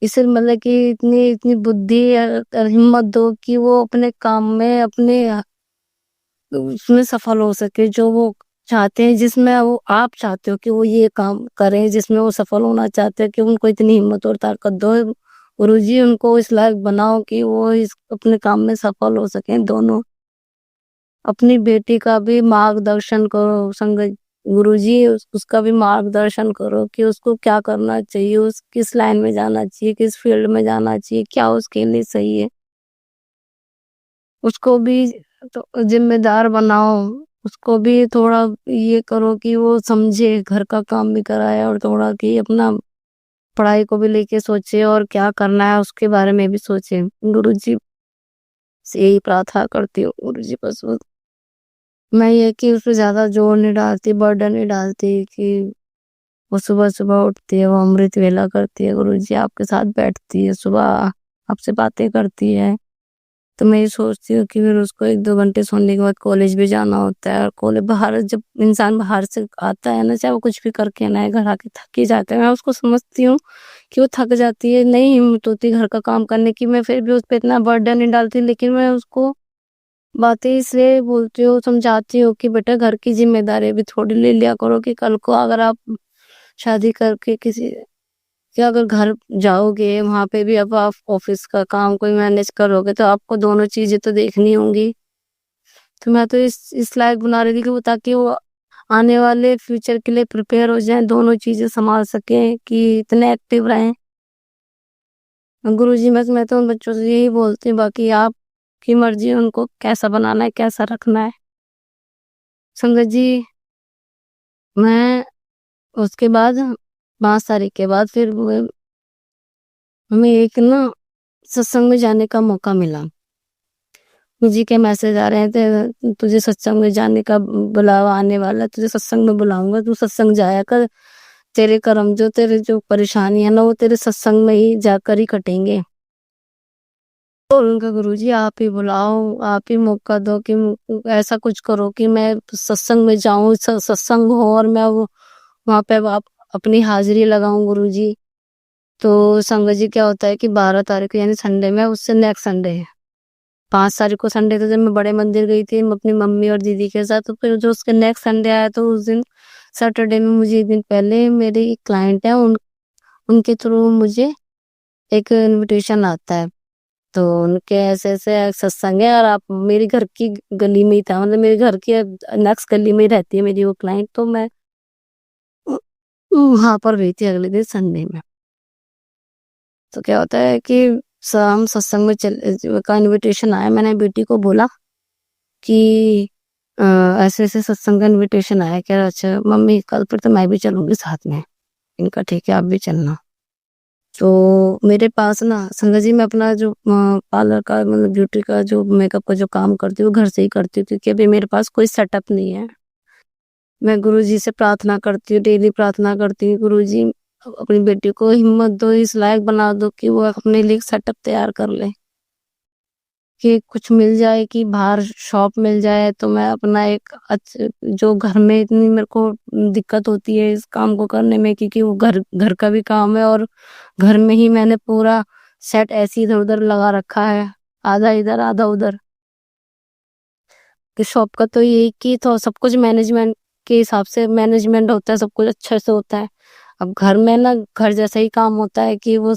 इसे मतलब कि इतनी इतनी बुद्धि और हिम्मत दो कि वो अपने काम में अपने उसमें सफल हो सके, जो वो चाहते हैं, जिसमें वो आप चाहते हो कि वो ये काम करें, जिसमें वो सफल होना चाहते हैं, कि उनको इतनी हिम्मत और ताकत दो गुरुजी, उनको इस लायक बनाओ कि वो इस अपने काम में सफल हो सकें दोनों। अपनी बेटी का भी मार्गदर्शन करो संगत गुरुजी, उसका भी मार्गदर्शन करो कि उसको क्या करना चाहिए, उस किस लाइन में जाना चाहिए, किस फील्ड में जाना चाहिए, क्या उसके लिए सही है। उसको भी तो जिम्मेदार बनाओ, उसको भी थोड़ा ये करो कि वो समझे, घर का काम भी कराए और थोड़ा कि अपना पढ़ाई को भी लेके सोचे और क्या करना है उसके बारे में भी सोचे। गुरुजी से यही प्रार्थना करती हूँ गुरुजी, बस मैं ये कि उस पे ज़्यादा जोर नहीं डालती, बर्डन नहीं डालती कि वो सुबह-सुबह उठती है, वो अमृत वेला करती है, गुरुजी आपके साथ बैठती है, सुबह आपसे बातें करती है। तो मैं ये सोचती हूँ कि फिर उसको 1-2 घंटे सोने के बाद कॉलेज भी जाना होता है, और कॉलेज बाहर जब इंसान बाहर से आता है ना, चाहे वो कुछ भी करके ना आए, घर आके थक ही जाता है। मैं उसको समझती हूँ कि वो थक जाती है, नहीं हिम्मत होती घर का काम करने की, मैं फिर भी उस पे इतना बर्डन नहीं डालती, लेकिन मैं उसको बातें इसलिए बोलती हूँ, समझाती हूँ कि बेटा घर की ज़िम्मेदारी भी थोड़ी ले लिया करो, कि कल को अगर आप शादी करके किसी कि अगर घर जाओगे, वहाँ पे भी अब आप ऑफ़िस का काम कोई मैनेज करोगे, तो आपको दोनों चीज़ें तो देखनी होंगी। तो मैं तो इस लायक बना रही थी कि वो, ताकि वो आने वाले फ्यूचर के लिए प्रिपेयर हो जाएँ, दोनों चीज़ें सँभाल सकें, कि इतने एक्टिव रहें। गुरुजी मैं तो उन बच्चों से यही बोलती हूँ, बाकी आपकी मर्ज़ी है उनको कैसा बनाना है, कैसा रखना है। संगत जी, मैं उसके बाद 5 तारीख के बाद फिर हमें एक ना सत्संग में जाने का मौका मिला। जी के मैसेज आ रहे थे, तुझे सत्संग में जाने का बुलावा आने वाला है, तुझे सत्संग में बुलाऊंगा, तू सत्संग जाया कर, तेरे कर्म जो तेरे जो परेशानी है ना, वो तेरे सत्संग में ही जाकर ही कटेंगे। तो उनका गुरुजी आप ही बुलाओ, आप ही मौका दो कि ऐसा कुछ करो कि मैं सत्संग में जाऊं, सत्संग हो और मैं वो वहां पे अपनी हाजिरी लगाऊं गुरुजी। तो संगत जी क्या होता है कि 12 तारीख को यानी संडे में, उससे नेक्स्ट संडे है 5 तारीख को संडे था, जब मैं बड़े मंदिर गई थी अपनी मम्मी और दीदी के साथ। तो फिर जो उसके नेक्स्ट संडे आया, तो उस दिन सैटरडे में मुझे एक दिन पहले मेरे क्लाइंट है उनके थ्रू मुझे एक इनविटेशन आता है। तो उनके ऐसे ऐसे सत्संग है, और आप मेरी घर की गली में ही था, मतलब मेरे घर की नेक्स्ट गली में ही रहती है मेरी वो क्लाइंट। तो मैं वहां पर गई थी अगले दिन संडे में। तो क्या होता है कि हम सत्संग में का इनविटेशन आया। मैंने बेटी को बोला कि ऐसे ऐसे सत्संग का इनविटेशन आया। कह रहा अच्छा मम्मी कल फिर तो मैं भी चलूंगी साथ में। इनका ठीक है, आप भी चलना। तो मेरे पास ना संगत जी, मैं अपना जो पार्लर का मतलब ब्यूटी का जो मेकअप का जो काम करती हूँ घर से ही करती हूँ, क्योंकि अभी मेरे पास कोई सेटअप नहीं है। मैं गुरु जी से प्रार्थना करती हूँ, डेली प्रार्थना करती हूँ, गुरु जी अपनी बेटी को हिम्मत दो, इस लायक बना दो कि वो अपने लिए सेटअप तैयार कर ले, कि कुछ मिल जाए, कि बाहर शॉप मिल जाए, तो मैं अपना एक जो घर में इतनी मेरे को दिक्कत होती है इस काम को करने में, क्योंकि वो घर घर का भी काम है, और घर में ही मैंने पूरा सेट ऐसे इधर उधर लगा रखा है, आधा इधर आधा उधर। कि शॉप का तो यही कि तो सब कुछ मैनेजमेंट के हिसाब से मैनेजमेंट होता है, सब कुछ अच्छे से होता है। अब घर में ना घर जैसा ही काम होता है कि वो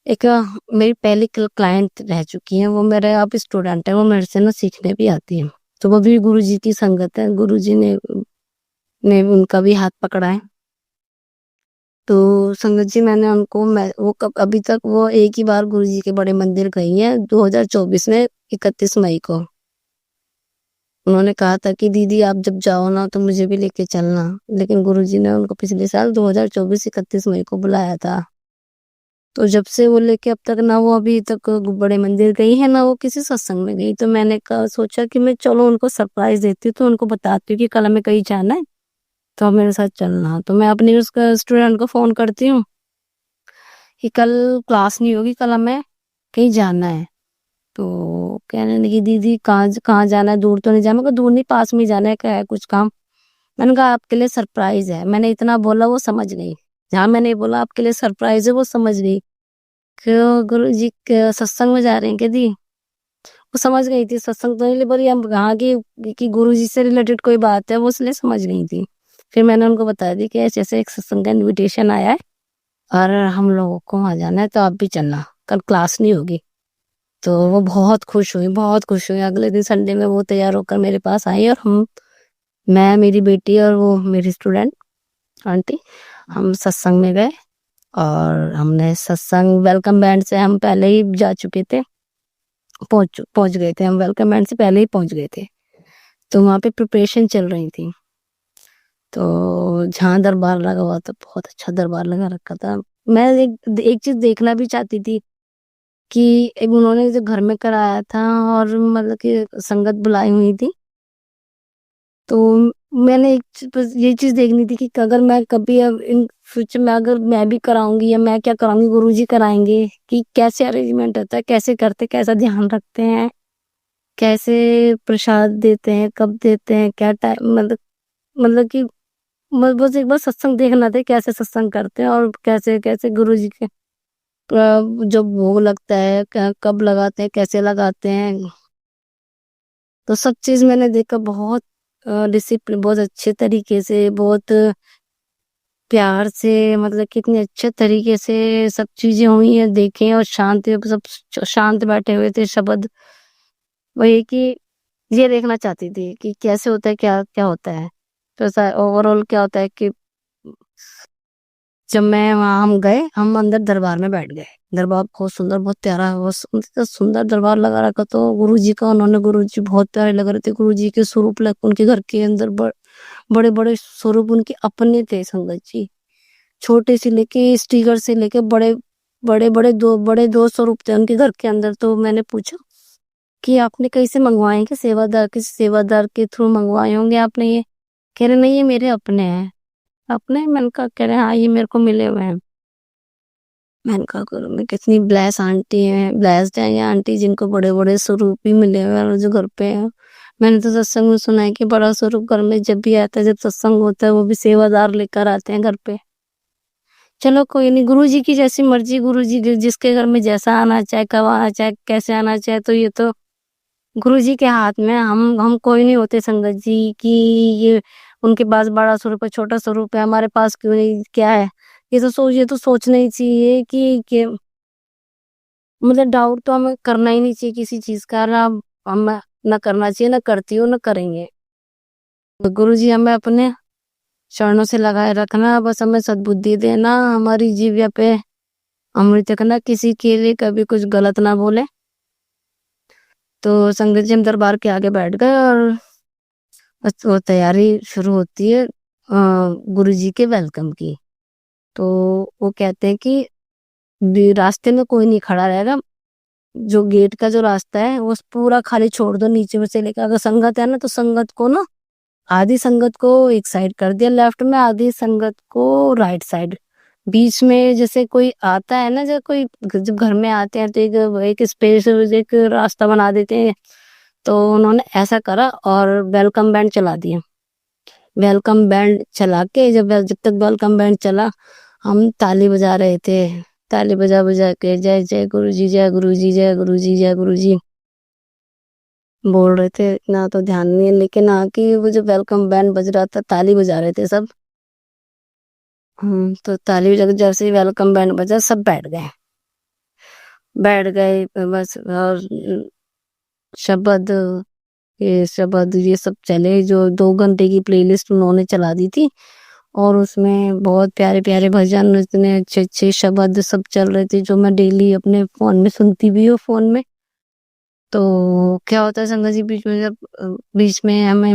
एक मेरी पहली क्लाइंट रह चुकी है, वो मेरे अब स्टूडेंट है, वो मेरे से ना सीखने भी आती है। तो वो भी गुरुजी की संगत है, गुरुजी ने उनका भी हाथ पकड़ा है। तो संगत जी मैंने उनको वो कब अभी तक वो एक ही बार गुरुजी के बड़े मंदिर गई है 2024 में 31 मई को। उन्होंने कहा था कि दीदी आप जब जाओ ना तो मुझे भी लेके चलना, लेकिन गुरुजी ने उनको पिछले साल 2024 31 मई को बुलाया था। तो जब से वो लेके अब तक ना वो अभी तक बड़े मंदिर गई है ना वो किसी सत्संग में गई। तो मैंने सोचा कि मैं चलो उनको सरप्राइज देती हूँ, तो उनको बताती हूँ कि कल हमें कहीं जाना है, तो आप मेरे साथ चलना। तो मैं अपनी उसका स्टूडेंट को फोन करती हूँ कि कल क्लास नहीं होगी, कल हमें कहीं जाना है। तो कहने लगी दीदी कहाँ कहाँ जाना है, दूर तो नहीं जाना। मैं कहा दूर नहीं, पास में ही जाना है, क्या है कुछ काम। मैंने कहा आपके लिए सरप्राइज है। मैंने इतना बोला वो समझ गई, जहाँ मैंने बोला आपके लिए सरप्राइज है वो समझ गई। क्यों गुरु जी के सत्संग में जा रहे हैं क्या दी। वो समझ गई थी, सत्संग तो नहीं बोली, हम कहाँ की कि गुरु जी से रिलेटेड कोई बात है, वो इसलिए समझ गई थी। फिर मैंने उनको बता दी कि ऐसे ऐसे एक सत्संग का इन्विटेशन आया है और हम लोगों को वहाँ जाना है, तो आप भी चलना, कल क्लास नहीं होगी। तो वो बहुत खुश हुई, बहुत खुश हुई। अगले दिन संडे में वो तैयार होकर मेरे पास आई, और मैं मेरी बेटी और वो मेरी स्टूडेंट आंटी, हम सत्संग में गए। और हमने सत्संग वेलकम बैंड से हम पहले ही जा चुके थे, पहुंच गए थे, हम वेलकम बैंड से पहले ही पहुंच गए थे। तो वहाँ पे प्रिपरेशन चल रही थी। तो जहाँ दरबार लगा हुआ था, बहुत अच्छा दरबार लगा रखा था। मैं एक चीज देखना भी चाहती थी कि एक उन्होंने जो घर में कराया था, और मतलब कि संगत बुलाई हुई थी। तो मैंने बस ये चीज देखनी थी कि अगर मैं कभी अब इन फ्यूचर में अगर मैं भी कराऊंगी, या मैं क्या कराऊंगी, गुरुजी कराएंगे, कि कैसे अरेंजमेंट होता है, कैसे करते, कैसा ध्यान रखते हैं, कैसे प्रसाद देते हैं, कब देते हैं, क्या टाइम, मतलब कि बस एक बार सत्संग देखना था, कैसे सत्संग करते हैं, और कैसे कैसे गुरुजी के जो भोग लगता है कब लगाते हैं, कैसे लगाते हैं। तो सब चीज मैंने देखा, बहुत डिसिप्लिन, बहुत अच्छे तरीके से, बहुत प्यार से, मतलब कितने अच्छे तरीके से सब चीजें हुई हैं, देखे, और शांत सब शांत बैठे हुए थे। शब्द वही कि ये देखना चाहती थी कि कैसे होता है, क्या क्या होता है, तो ओवरऑल क्या होता है कि जब मैं वहां हम गए, हम अंदर दरबार में बैठ गए। दरबार बहुत सुंदर, बहुत प्यारा, बहुत सुंदर दरबार लगा रखा। तो गुरु जी का, उन्होंने गुरु जी बहुत प्यारे लग रहे थे। गुरु जी के स्वरूप लग उनके घर के अंदर बड़े बड़े स्वरूप उनके अपने थे संगत जी। छोटे से लेके स्टीकर से लेके बड़े बड़े दो स्वरूप थे उनके घर के अंदर। तो मैंने पूछा कि आपने कहीं से मंगवाए हैं, कि सेवादार के थ्रू मंगवाए होंगे आपने ये। कह रहे नहीं, ये मेरे अपने हैं। अपने, मैंने कहा, कह रहे हाँ ये मेरे को मिले हुए हैं। मैंने कहा करो, मैं कितनी ब्लेस्ड है ये आंटी जिनको बड़े बड़े स्वरूप भी मिले हुए हैं, और जो घर पे है। मैंने तो सत्संग में सुना है कि बड़ा स्वरूप घर में जब भी आता है, जब सत्संग होता है, वो भी सेवादार लेकर आते हैं घर पे। चलो कोई नहीं, गुरु जी की जैसी मर्जी, गुरु जी जिसके घर में जैसा आना चाहे, कब आना चाहे, कैसे आना चाहे, तो ये तो गुरु जी के हाथ में। हम कोई नहीं होते संगत जी कि ये उनके पास बड़ा स्वरूप है, छोटा स्वरूप है, हमारे पास क्यों नहीं, क्या है। ये तो सोचना ही चाहिए कि मतलब डाउट तो हमें करना ही नहीं चाहिए किसी चीज का, ना हम ना करना चाहिए, ना करती हो, ना करेंगे। तो गुरु जी हमें अपने चरणों से लगाए रखना, बस हमें सद्बुद्धि देना, हमारी जीविया पे अमृत रखना, किसी के लिए कभी कुछ गलत ना बोले। तो संगत जी हम दरबार के आगे बैठ गए और बस वो तैयारी शुरू होती है गुरु जी के वेलकम की। तो वो कहते हैं कि रास्ते में कोई नहीं खड़ा रहेगा, जो गेट का जो रास्ता है वो पूरा खाली छोड़ दो, नीचे में से लेकर, अगर संगत है ना तो संगत को ना, आधी संगत को एक साइड कर दिया लेफ्ट में, आधी संगत को राइट साइड। बीच में जैसे कोई आता है ना, जब कोई जब घर में आते हैं तो एक स्पेस, एक रास्ता बना देते हैं, तो उन्होंने ऐसा करा और वेलकम बैंड चला दिया। वेलकम बैंड चला के जब तक वेलकम बैंड चला, हम ताली बजा रहे थे, ताली बजा बजा के जय जय गुरु जी, जय गुरु जी, जय गुरु जी, जय गुरु जी बोल रहे थे। इतना तो ध्यान नहीं है, लेकिन कि वो जो वेलकम बैंड बज रहा था, ताली बजा रहे थे सब। तो ताली बजा के जैसे ही वेलकम बैंड बजा, सब बैठ गए बस। और शब्द ये सब चले, जो 2 घंटे की प्लेलिस्ट उन्होंने चला दी थी, और उसमें बहुत प्यारे प्यारे भजन, इतने अच्छे अच्छे शब्द सब चल रहे थे, जो मैं डेली अपने फोन में सुनती भी हूँ फोन में। तो क्या होता है संगत जी, बीच में जब बीच में हमें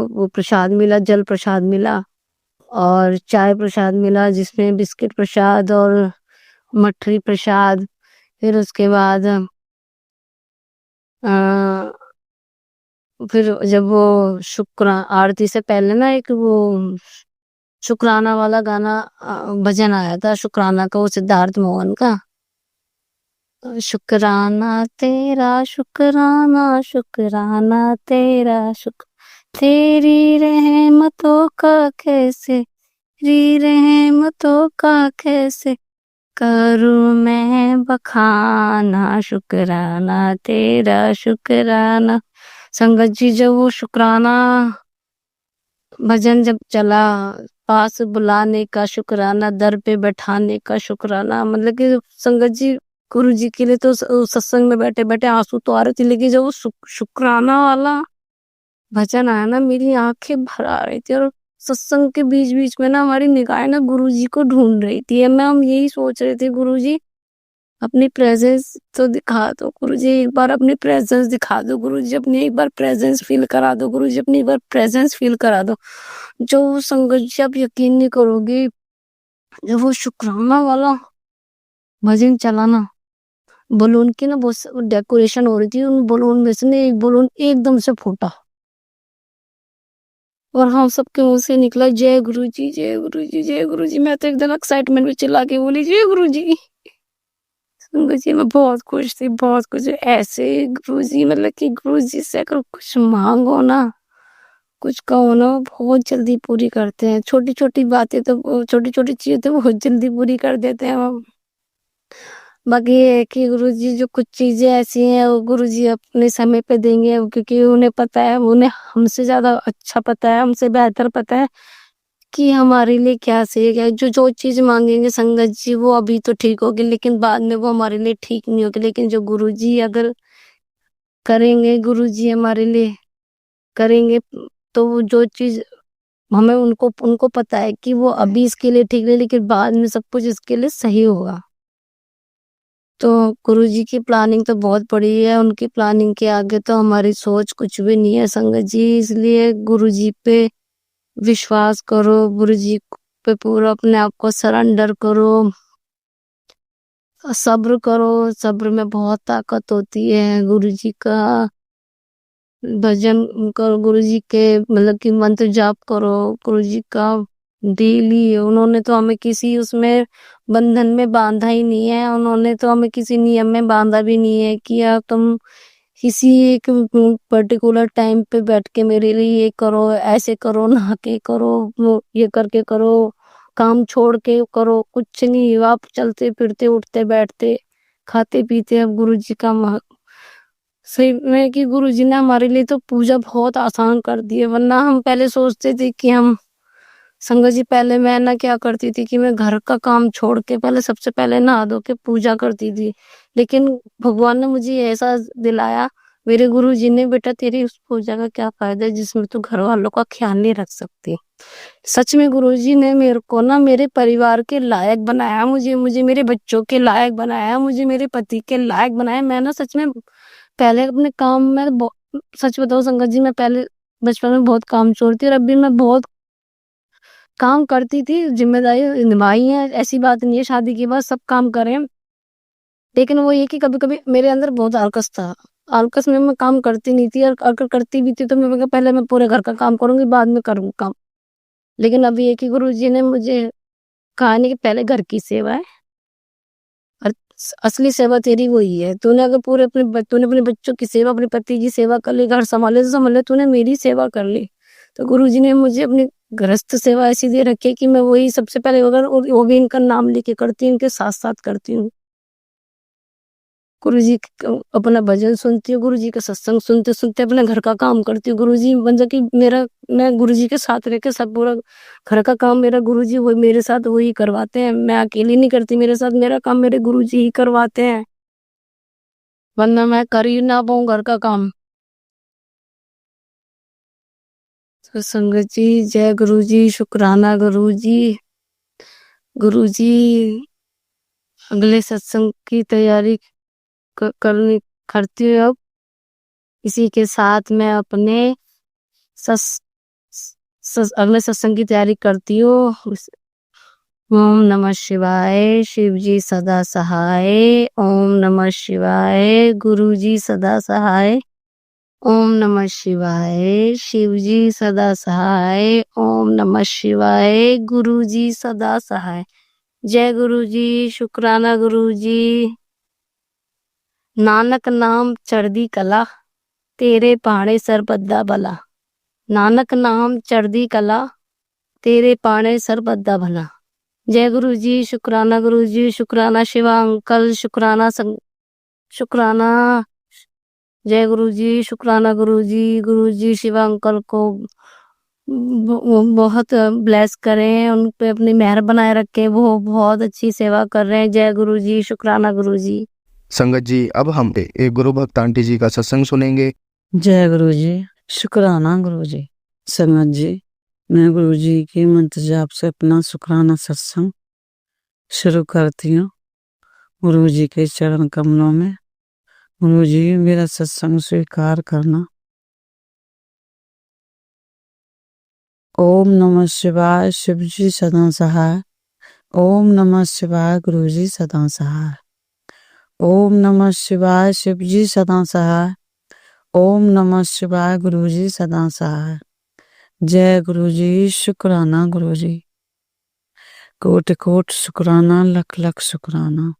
वो प्रसाद मिला, जल प्रसाद मिला और चाय प्रसाद मिला, जिसमें बिस्किट प्रसाद और मठरी प्रसाद। फिर उसके बाद फिर जब वो आरती से पहले ना एक वो शुक्राना वाला गाना भजन आया था, शुक्राना का, वो सिद्धार्थ मोहन का। शुक्राना तेरा, शुक्राना शुक्राना तेरा, तेरी रहमतों का कैसे, तेरी रहमतों का कैसे करूं मैं बखाना, शुक्राना तेरा, शुक्राना। संगत जी जब वो शुक्राना भजन जब चला, पास बुलाने का शुक्राना, दर पे बैठाने का शुक्राना, मतलब कि संगत जी गुरु जी के लिए तो सत्संग में बैठे बैठे आंसू तो आ रहे थे, लेकिन जब वो शुक्राना वाला भजन आया ना, मेरी आंखें भर आ रही थी। और सत्संग के बीच बीच में ना हमारी निगाहें ना गुरु जी को ढूंढ रही थी। हम यही सोच रहे थे, गुरु जी अपनी प्रेजेंस तो दिखा दो, गुरु जी एक बार अपनी प्रेजेंस दिखा दो, गुरु जी अपनी एक बार प्रेजेंस फील करा दो, गुरु जी अपनी एक बार प्रेजेंस फील करा दो। जो संगत जी आप यकीन नहीं करोगे, जब वो शुक्राना वाला भजन चला ना, बलून की ना बहुत डेकोरेशन हो रही थी, उन बलून में से ना एक बलून एकदम से फूटा और हम सबके मुंह से निकला जय गुरु जी, जय गुरु जी, जय गुरु जी। मैं तो एकदम एक्साइटमेंट में चिल्ला के बोली जय गुरु जी। गुरु जी मैं बहुत खुश थी, बहुत कुछ ऐसे गुरु जी, मतलब कि गुरु जी से अगर कुछ मांगो ना, कुछ कहो ना, वो बहुत जल्दी पूरी करते हैं। छोटी छोटी बातें तो, छोटी छोटी चीजें तो बहुत जल्दी पूरी कर देते हैं हम। बाकी ये है कि गुरु जी जो कुछ चीजें ऐसी हैं, वो गुरु जी अपने समय पे देंगे, क्योंकि उन्हें पता है, उन्हें हमसे ज्यादा अच्छा पता है, हमसे बेहतर पता है कि हमारे लिए क्या सही है, क्या जो जो चीज मांगेंगे संगत जी, वो अभी तो ठीक होगी, लेकिन बाद में वो हमारे लिए ठीक नहीं होगी। लेकिन जो गुरु जी अगर करेंगे, गुरु जी हमारे लिए करेंगे, तो वो जो चीज हमें उनको उनको पता है कि वो अभी इसके लिए ठीक नहीं, लेकिन बाद में सब कुछ इसके लिए सही होगा। तो गुरु जी की प्लानिंग तो बहुत बड़ी है, उनकी प्लानिंग के आगे तो हमारी सोच कुछ भी नहीं है संगत जी। इसलिए गुरु जी पे विश्वास करो, गुरु जी पे पूरा अपने आप को सरेंडर करो, सब्र करो, सब्र में बहुत ताकत होती है। गुरु जी का भजन करो, गुरु जी के मतलब कि मंत्र जाप करो, गुरु जी का डेली। उन्होंने तो हमें किसी उसमें बंधन में बांधा ही नहीं है, उन्होंने तो हमें किसी नियम में बांधा भी नहीं है कि यार तुम किसी एक पर्टिकुलर टाइम पे बैठ के मेरे लिए ये करो, ऐसे करो, नहा के करो, वो ये करके करो, काम छोड़ के करो, कुछ नहीं। आप चलते फिरते उठते बैठते खाते पीते अब गुरुजी का सही में कि गुरुजी ने हमारे लिए तो पूजा बहुत आसान कर दी है। वरना हम पहले सोचते थे कि हम संगत जी, पहले मैं ना क्या करती थी कि मैं घर का काम छोड़ के पहले सबसे पहले नहा धो के पूजा करती थी। लेकिन भगवान ने मुझे ये एहसास दिलाया, मेरे गुरुजी ने, बेटा तेरी उस पूजा का क्या फायदा है जिसमें तू घर वालों का ख्याल नहीं रख सकती। सच में गुरुजी ने मेरे को ना मेरे परिवार के लायक बनाया, मुझे मेरे बच्चों के लायक बनाया, मुझे मेरे पति के लायक बनाया। मैं ना सच में पहले अपने काम में सच बताऊं संगत जी, मैं पहले बचपन में बहुत काम चोर थी और अब भी मैं बहुत काम करती थी, जिम्मेदारी निभाई है, ऐसी बात नहीं है, शादी के बाद सब काम करे। लेकिन वो ये कि कभी कभी मेरे अंदर बहुत आलकस था, आलकस में मैं काम करती नहीं थी, और अगर करती भी थी तो मैं पहले मैं पूरे घर का काम करूंगी, बाद में करूंगी काम। लेकिन अभी ये कि गुरुजी ने मुझे कहा नहीं कि पहले घर की सेवा है और असली सेवा तेरी वही है। तूने अगर तूने अपने बच्चों की सेवा, अपने पति की सेवा कर ली, घर संभाले तो संभाले, तूने मेरी सेवा कर ली। तो गुरुजी ने मुझे अपनी गृहस्थ सेवा ऐसी दे रखी है कि मैं वही सबसे पहले, अगर वो भी इनका नाम लेके करती हूँ, इनके साथ साथ करती हूँ। गुरुजी अपना भजन सुनती हूँ, गुरुजी का सत्संग सुनते सुनते अपने घर का काम करती हूँ। गुरुजी मतलब कि मैं गुरुजी के साथ रह के सब पूरा घर का काम मेरा गुरुजी वही मेरे साथ वही करवाते हैं। मैं अकेली नहीं करती, मेरे साथ मेरा काम मेरे गुरुजी ही करवाते हैं, वरना मैं कर ही ना पाऊँ घर का काम। तो संगत जी, जय गुरुजी, शुक्राना गुरुजी। गुरुजी, अगले सत्संग की तैयारी करती हूँ अब। इसी के साथ मैं अपने अगले सत्संग की तैयारी करती हूँ। ओम नमः शिवाय, शिव जी सदा सहाय। ओम नमः शिवाय, गुरु जी सदा सहाय। ओम नमः शिवाय, शिव जी सदा सहाय। ओम नमः शिवाय, गुरु जी सदा सहाय। जय गुरु जी, शुक्राना गुरु जी। नानक नाम चढ़दी कला, तेरे पाणे सर बद्दा भला। नानक नाम चढ़दी कला, तेरे पाणे सर बद्दा भला। जय गुरु जी, शुक्राना गुरु जी, शुक्राना शिवा अंकल, शुक्राना। जय गुरु जी, शुक्राना गुरु जी शिवा अंकल को बहुत ब्लेस करें, उन पे अपनी मेहर बनाए रखें, वो बहुत अच्छी सेवा कर रहे हैं। जय गुरु जी, शुक्राना गुरु जी। संगत जी, अब हम एक गुरु भक्त आंटी जी का सत्संग सुनेंगे। जय गुरु जी, शुक्राना गुरु जी। संगत जी, मैं गुरु जी की मंत्र जाप से अपना शुक्राना सत्संग शुरू करती हूँ। गुरु जी के चरण कमलों में गुरु जी मेरा सत्संग स्वीकार करना। ओम नमः शिवाय, शिव जी सदा सहाय। ओम नमः शिवाय, गुरु जी सदा सहाय। ओम नमः शिवाय, शिव जी सदा सहाय। ओम नमः शिवाय, गुरु जी सदा सहाय। जय गुरु जी, शुक्राना गुरु जी। कोटि कोटि शुक्राना, लख लख शुक्राना।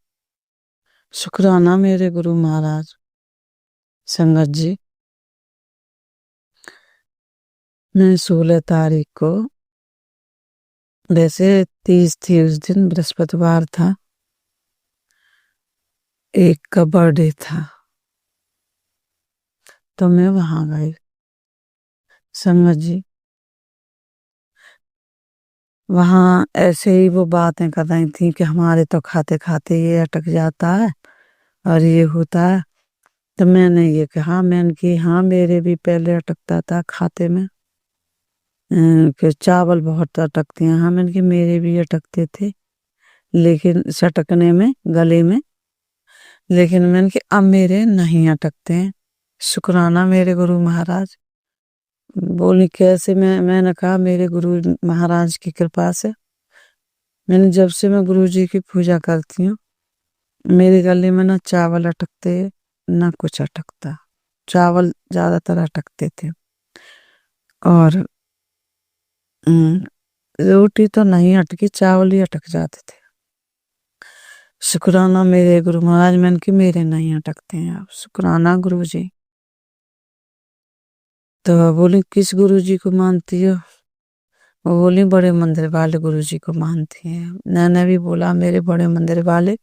शुक्राना मेरे गुरु महाराज। संगत जी, मैं 16 तारीख को, वैसे 30 थी उस दिन, बृहस्पतिवार था, एक का बर्थडे था, तो मैं वहां गई। संगत जी, वहां ऐसे ही वो बातें कर रही थी कि हमारे तो खाते खाते ये अटक जाता है और ये होता है। तो मैंने ये कहा, मैंने कि हाँ मेरे भी पहले अटकता था खाते में, कि चावल बहुत अटकते हैं। हाँ मैंने कि मेरे भी अटकते थे, लेकिन सटकने में गले में, लेकिन मैंने कि अब मेरे नहीं अटकते हैं। शुक्राना मेरे गुरु महाराज। बोली कैसे? मैंने कहा मेरे गुरु महाराज की कृपा से। मैंने जब से मैं गुरु जी की पूजा करती हूँ, मेरे गले में ना चावल अटकते ना कुछ अटकता। चावल ज्यादातर अटकते थे और रोटी तो नहीं अटकी, चावल ही अटक जाते थे। शुक्राना मेरे गुरु महाराज, मैंने कि मेरे नहीं अटकते हैं। आप शुक्राना गुरु जी। तो बोली किस गुरुजी को मानती हो? वो बोली बड़े मंदिर वाले गुरुजी को मानती हैं। मैंने भी बोला मेरे बड़े मंदिर वाले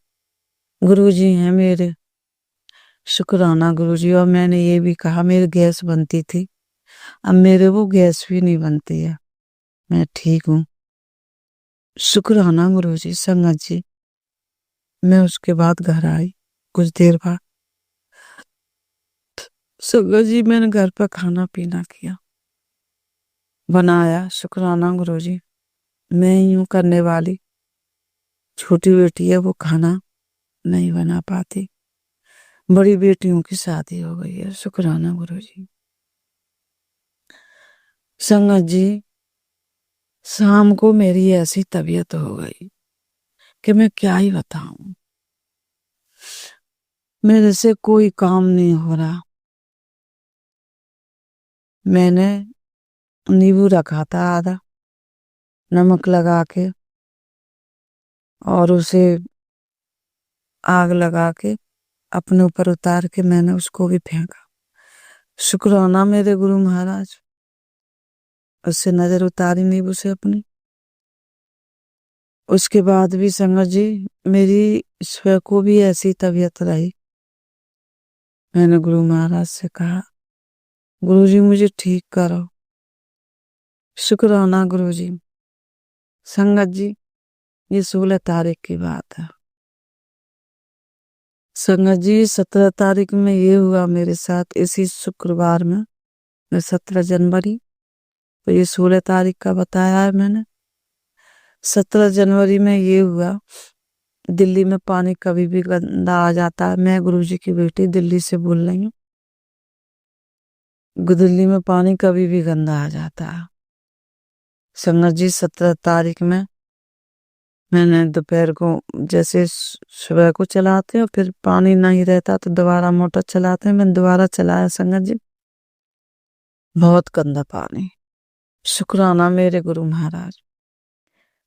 गुरुजी हैं मेरे, शुक्राना गुरुजी। और मैंने ये भी कहा मेरी गैस बनती थी, अब मेरे वो गैस भी नहीं बनती है, मैं ठीक हूँ, शुक्राना गुरुजी। संगत जी मैं उसके बाद घर आई कुछ देर बाद। संगत जी मैंने घर पर खाना पीना किया, बनाया, शुक्राना गुरुजी। मैं ही हूँ करने वाली, छोटी बेटी है वो खाना नहीं बना पाती, बड़ी बेटियों की शादी हो गई है, शुक्राना गुरुजी। संगत जी शाम को मेरी ऐसी तबीयत हो गई कि मैं क्या ही बताऊं, मेरे से कोई काम नहीं हो रहा। मैंने नींबू रखा था आधा, नमक लगा के और उसे आग लगा के अपने ऊपर उतार के मैंने उसको भी फेंका। शुक्राना मेरे गुरु महाराज, उससे नजर उतारी नींबू से अपनी। उसके बाद भी संगत जी मेरी स्वयं को भी ऐसी तबीयत रही। मैंने गुरु महाराज से कहा गुरुजी मुझे ठीक करो, शुक्राना गुरुजी। संगत जी ये 16 तारीख की बात है। संगत जी 17 तारीख में ये हुआ मेरे साथ, इसी शुक्रवार में 17 जनवरी, तो ये 16 तारीख का बताया है मैंने। 17 जनवरी में ये हुआ, दिल्ली में पानी कभी भी गंदा आ जाता है। मैं गुरुजी की बेटी दिल्ली से बोल रही हूँ, दिल्ली में पानी कभी भी गंदा आ जाता है। संगत जी 17 तारीख में मैंने दोपहर को जैसे सुबह को चलाते हैं फिर पानी नहीं रहता तो दोबारा मोटर चलाते हैं, मैंने दोबारा चलाया संगत जी, बहुत गंदा पानी। शुक्राना मेरे गुरु महाराज।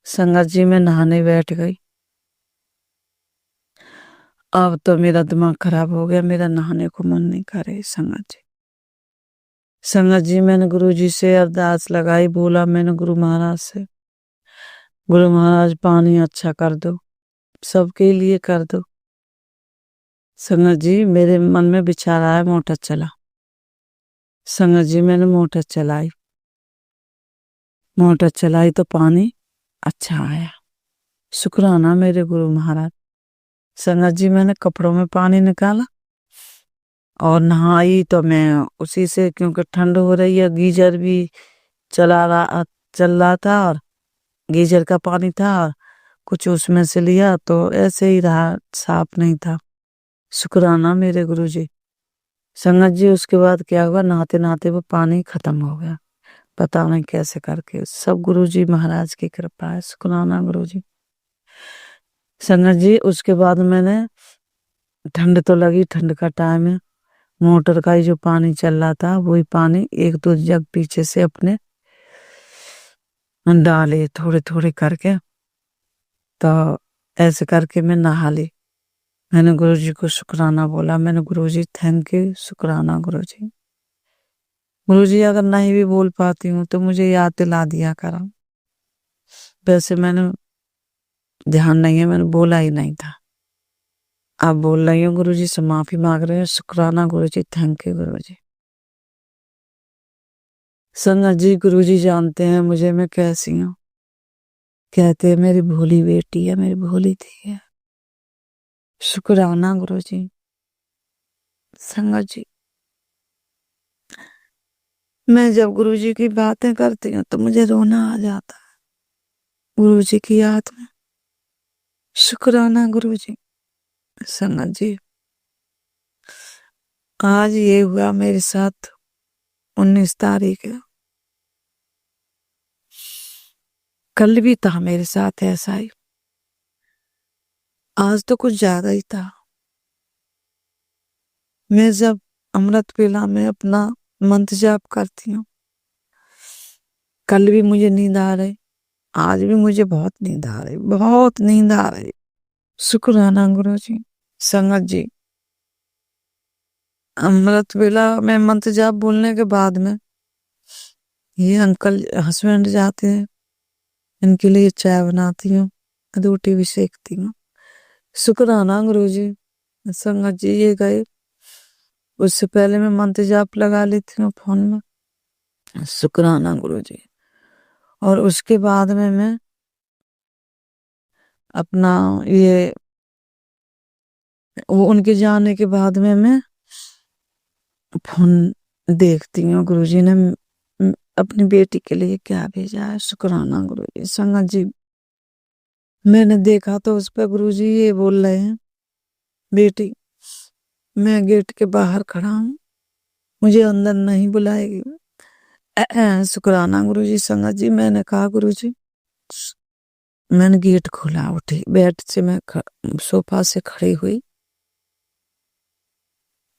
संगत जी मैं नहाने बैठ गई, अब तो मेरा दिमाग खराब हो गया, मेरा नहाने को मन नहीं करे। संगत जी संगत जी मैंने गुरु जी से अरदास लगाई, बोला मैंने गुरु महाराज से, गुरु महाराज पानी अच्छा कर दो, सबके लिए कर दो। संगत जी मेरे मन में विचार आया मोटर चला। संगत जी मैंने मोटर चलाई तो पानी अच्छा आया, शुक्राना मेरे गुरु महाराज। संगत जी मैंने कपड़ों में पानी निकाला और नहाई तो मैं उसी से, क्योंकि ठंड हो रही है, गीजर भी चल रहा था और गीजर का पानी था और कुछ उसमें से लिया तो ऐसे ही रहा, साफ नहीं था। शुक्राना मेरे गुरुजी। संगत जी उसके बाद क्या हुआ, नहाते नहाते वो पानी खत्म हो गया, पता नहीं कैसे करके, सब गुरुजी महाराज की कृपा है, शुक्राना गुरुजी। संगत जी उसके बाद मैंने, ठंड तो लगी, ठंड का टाइम है, मोटर का ही जो पानी चल रहा था वही पानी एक दो जग पीछे से अपने डाले थोड़े थोड़े करके, तो ऐसे करके मैं नहा ली। मैंने गुरुजी को शुक्राना बोला, मैंने गुरुजी थैंक यू, शुक्राना गुरुजी। गुरुजी अगर नहीं भी बोल पाती हूँ तो मुझे याद दिला दिया करो, वैसे मैंने ध्यान नहीं है, मैंने बोला ही नहीं था, आप बोल रही हूँ गुरुजी से माफी मांग रहे हैं, शुक्राना गुरुजी, थैंक यू गुरुजी। संगत जी गुरुजी जानते हैं मुझे मैं कैसी हूँ, कहते हैं मेरी भोली बेटी है, मेरी भोली थी है, शुक्राना गुरुजी। संगत जी मैं जब गुरुजी की बातें करती हूँ तो मुझे रोना आ जाता है गुरुजी की याद में, शुक्राना गुरुजी। संगत जी आज ये हुआ मेरे साथ, 19 तारीख है, कल भी था मेरे साथ ऐसा ही, आज तो कुछ ज्यादा ही था। मैं जब अमृत वेला में अपना मंत्र जाप करती हूँ, कल भी मुझे नींद आ रही, आज भी मुझे बहुत नींद आ रही, बहुत नींद आ रही, शुक्राना गुरुजी। संगत जी अमृत वेला में मंत्र जाप बोलने के बाद में ये अंकल हस्बैंड जाते हैं, इनके लिए चाय बनाती हूँ, रोटी भी सेकती हूँ। शुक्राना गुरुजी। संगत जी ये गए, उससे पहले मैं मंत्र जाप लगा लेती हूँ फोन में। शुक्राना गुरुजी। और उसके बाद में मैं अपना ये वो उनके जाने के बाद में मैं फोन देखती हूँ गुरुजी ने अपनी बेटी के लिए क्या भेजा है। शुक्राना गुरुजी। संगत जी मैंने देखा तो उस पर गुरुजी ये बोल रहे हैं, बेटी मैं गेट के बाहर खड़ा हूँ, मुझे अंदर नहीं बुलाएगी। शुक्राना गुरुजी। संगत जी मैंने कहा गुरुजी, मैंने गेट खोला, उठी बेड से मैं सोफा से खड़ी हुई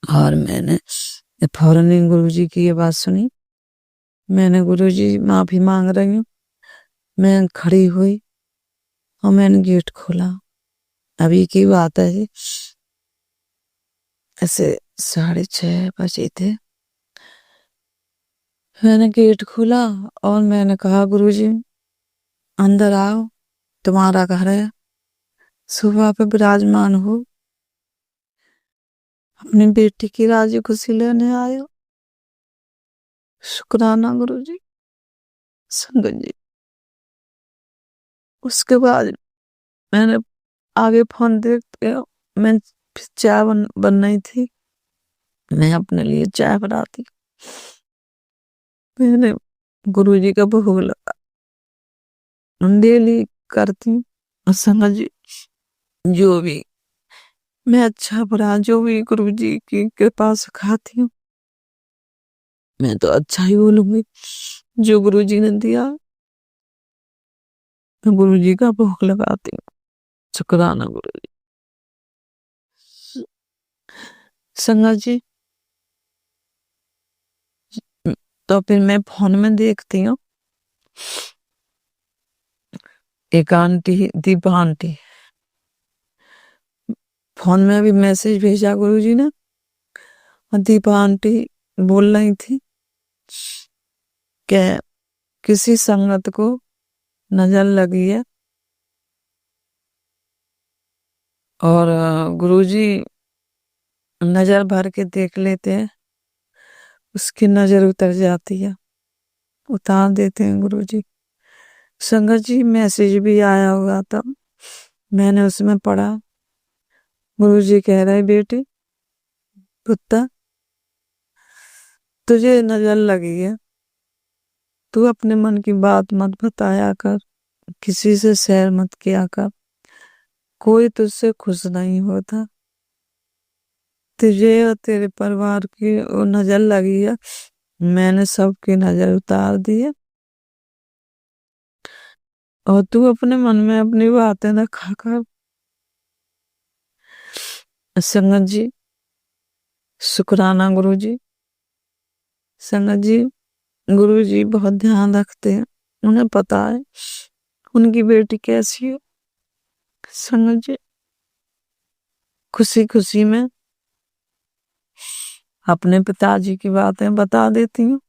और मैंने फौरन ही गुरुजी की ये बात सुनी। मैंने गुरुजी माफी मांग रही हूँ। मैं खड़ी हुई और मैंने गेट खोला। अभी की बात है जी, ऐसे 6:30 बजे थे। मैंने गेट खोला और मैंने कहा गुरुजी अंदर आओ, तुम्हारा घर है, सुबह पे विराजमान हो, अपनी बेटी की राजी खुशी लेने आयो। शुक्राना गुरुजी। संगत जी उसके बाद मैंने आगे फोन देखते, मैं चाय बन रही थी, मैं अपने लिए चाय बनाती, मैंने गुरुजी का भोग लगा डेली करती हूँ। और संगत जी जो भी मैं अच्छा बुरा जो भी गुरुजी की कृपा से खाती हूँ, मैं तो अच्छा ही बोलूंगी। जो गुरुजी ने दिया मैं गुरुजी का भोग लगाती हूँ। शुक्राना गुरुजी। संगत जी तो फिर मैं फोन में देखती हूँ, एक आंटी दीपा आंटी फोन में भी मैसेज भेजा गुरुजी ने, और दीपा आंटी बोल रही थी कि किसी संगत को नजर लगी है और गुरुजी नजर भर के देख लेते हैं, उसकी नजर उतर जाती है, उतार देते हैं गुरुजी। संगत जी मैसेज भी आया हुआ था, मैंने उसमें पढ़ा, गुरुजी कह रहे बेटी पुत्र तुझे नजर लगी है, तू अपने मन की बात मत बताया कर, किसी से शेयर मत किया कर, कोई तुझसे खुश नहीं होता, तुझे और तेरे परिवार की वो नजर लगी है, मैंने सबकी नजर उतार दी है और तू अपने मन में अपनी बातें रखा कर। संगत जी शुक्राना गुरुजी। संगत जी गुरुजी बहुत ध्यान रखते हैं, उन्हें पता है उनकी बेटी कैसी है। संगत जी खुशी खुशी में अपने पिताजी की बातें बता देती हूँ।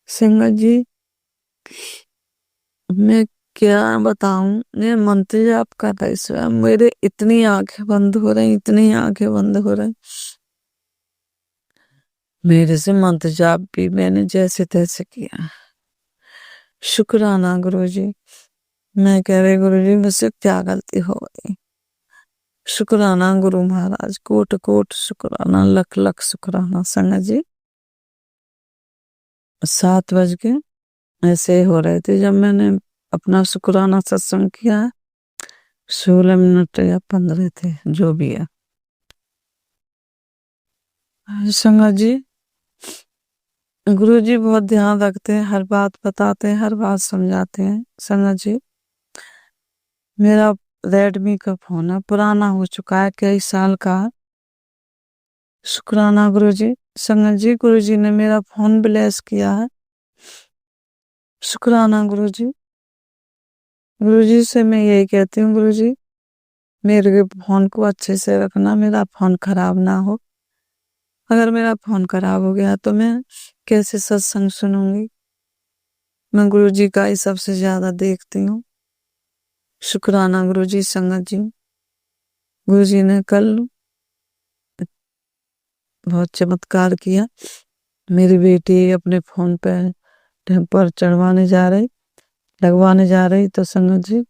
संगत जी मैं क्या बताऊं, ये मंत्र जाप कर रही स्वयं मेरे इतनी आंखें बंद हो रही, इतनी आंखें बंद हो रही, मेरे से मंत्र जाप भी मैंने जैसे तैसे किया। शुक्राना गुरुजी। मैं कह रही गुरुजी मुझसे क्या गलती हो गई। शुक्राना गुरु महाराज, कोट कोट शुक्राना, लख लख शुक्राना। संगत जी 7 बज के ऐसे हो रहे थे जब मैंने अपना शुक्राना सत्संग किया, 16 मिनट या 15 थे जो भी है। संगत जी गुरु जी बहुत ध्यान रखते हैं, हर बात बताते हैं, हर बात समझाते हैं। संगत जी मेरा रेडमी का फोन है, पुराना हो चुका है, कई साल का। शुक्राना गुरु जी। संगत जी गुरु जी ने मेरा फोन ब्लेस किया है। शुक्राना गुरु जी। गुरु जी से मैं यही कहती हूँ गुरु जी मेरे फोन को अच्छे से रखना, मेरा फोन खराब ना हो, अगर मेरा फोन खराब हो गया तो मैं कैसे सत्संग सुनूंगी। मैं गुरु जी का ही सबसे ज्यादा देखती हूँ। शुक्राना गुरु जी, संगत जी। गुरु जी ने कल बहुत चमत्कार किया। मेरी बेटी अपने फोन पे टेम्पर लगवाने जा रही तो संगत जी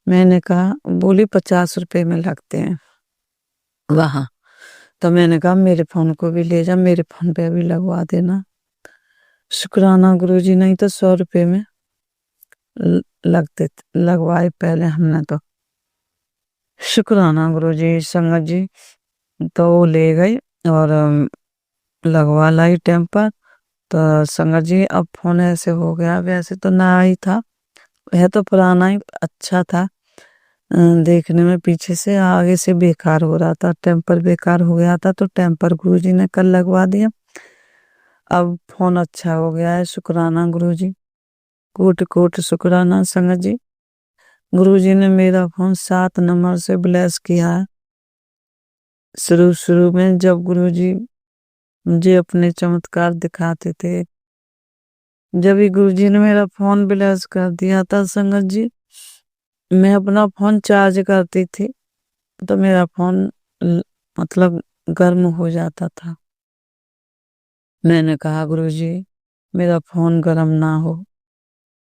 मैंने कहा, बोली 50 रुपए में लगते हैं वहां। तो मैंने कहा मेरे फोन को भी ले जा, मेरे फोन पे भी लगवा देना। शुक्राना गुरु जी, नहीं तो 100 रुपए में लगवाए पहले हमने तो। शुक्राना गुरु जी, संगत जी। तो वो ले गई और लगवा लाई टेम्पर। तो संगत जी अब फोन ऐसे हो गया, वैसे तो नया ही था, है तो पुराना ही, अच्छा था देखने में। पीछे से आगे से बेकार हो रहा था, टेम्पर बेकार हो गया था, तो टेम्पर गुरुजी ने कल लगवा दिया। अब फोन अच्छा हो गया है। शुक्राना गुरुजी, कोट कोट शुक्राना संगत जी। गुरुजी ने मेरा फोन 7 नंबर से ब्लेस किया है। शुरू में जब गुरुजी मुझे अपने चमत्कार दिखाते थे, जब ही गुरुजी ने मेरा फोन ब्लेस कर दिया था संगत जी, मैं अपना फोन चार्ज करती थी तो मेरा फोन मतलब गर्म हो जाता था। मैंने कहा गुरुजी मेरा फोन गर्म ना हो,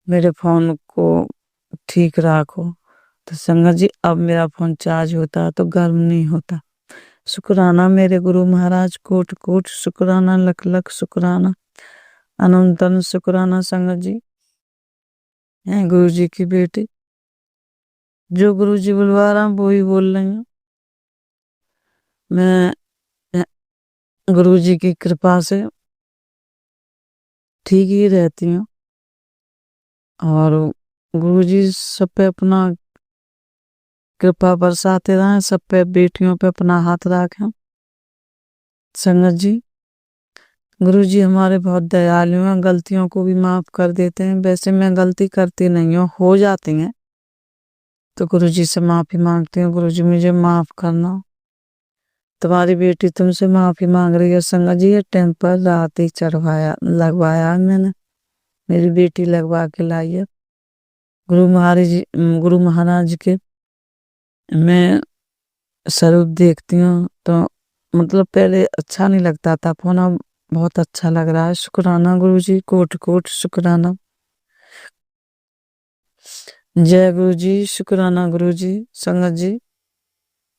मेरे फोन को ठीक रखो। तो संगत जी अब मेरा फोन चार्ज होता है तो गर्म नहीं होता। शुक्राना मेरे गुरु महाराज, कोट कोट शुक्राना, लख लख शुक्राना, अनंतन शुक्राना संगत जी। हैं गुरु जी की बेटी, जो गुरु जी बुलवा रहा हूं वो ही बोल रही हूँ। मैं गुरु जी की कृपा से ठीक ही रहती हूँ और गुरु जी सब पे अपना कृपा बरसाते रहें, सब पे बेटियों पे अपना हाथ रखें। संगत जी गुरु जी हमारे बहुत दयालु हैं, गलतियों को भी माफ कर देते हैं। वैसे मैं गलती करती नहीं हूँ, हो जाती हैं तो गुरु जी से माफी मांगती हूँ, गुरु जी मुझे माफ करना। तुम्हारी बेटी तुमसे माफी मांग रही है संगत जी। ये टेम्पर रात ही लगवाया मैंने, मेरी बेटी लगवा के लाई है। गुरु महाराज के मैं स्वरूप देखती हूँ तो मतलब पहले अच्छा नहीं लगता था फोन, अब बहुत अच्छा लग रहा है। शुक्राना गुरु जी, कोट कोट शुक्राना। जय गुरु जी, शुक्राना गुरु जी, संगत जी।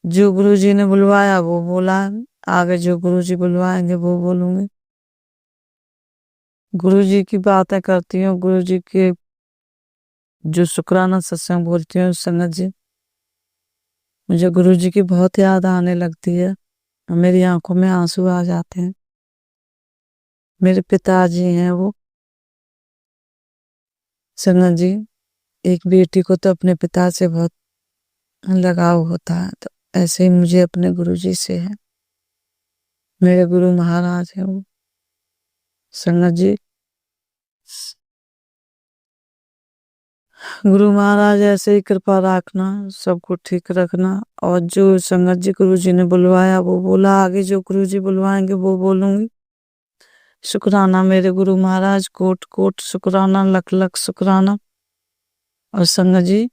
जो गुरु जी ने बुलवाया वो बोला, आगे जो गुरु जी बुलवाएंगे वो बोलूंगी। गुरु जी की बातें करती हूँ, गुरु जी के जो शुक्राना सत्संग बोलती हूँ संगत जी, मुझे गुरु जी की बहुत याद आने लगती है, मेरी आंखों में आंसू आ जाते हैं। मेरे पिताजी हैं वो संगत जी। एक बेटी को तो अपने पिता से बहुत लगाव होता है, तो ऐसे ही मुझे अपने गुरु जी से है। मेरे गुरु महाराज है वो संगत जी। गुरु महाराज ऐसे ही कृपा रखना, सबको ठीक रखना। और जो संगत जी गुरु जी ने बुलवाया वो बोला, आगे जो गुरु जी बुलवाएंगे वो बोलूंगी। शुक्राना मेरे गुरु महाराज, कोट कोट शुक्राना, लख लख शुक्राना। और संगत जी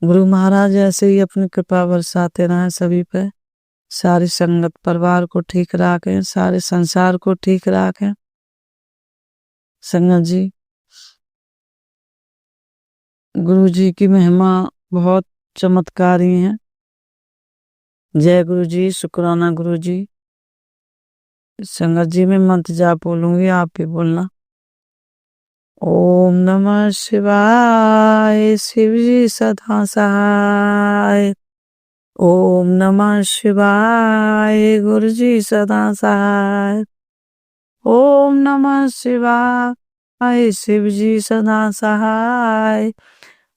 गुरु महाराज ऐसे ही अपनी कृपा बरसाते रहें सभी पे, सारी संगत परिवार को ठीक रखें, सारे संसार को ठीक रखें। संगत जी गुरु जी की महिमा बहुत चमत्कारी है। जय गुरु जी, शुक्राना गुरु जी। संगत जी में मंत्र जाप बोलूंगी, आप भी बोलना। ओम नमः शिवाय, शिव जी सदा सहाय। ओम नमः शिवाय, गुरु जी सदा सहाय। ओम नमः शिवाय, शिव जी सदा सहाय।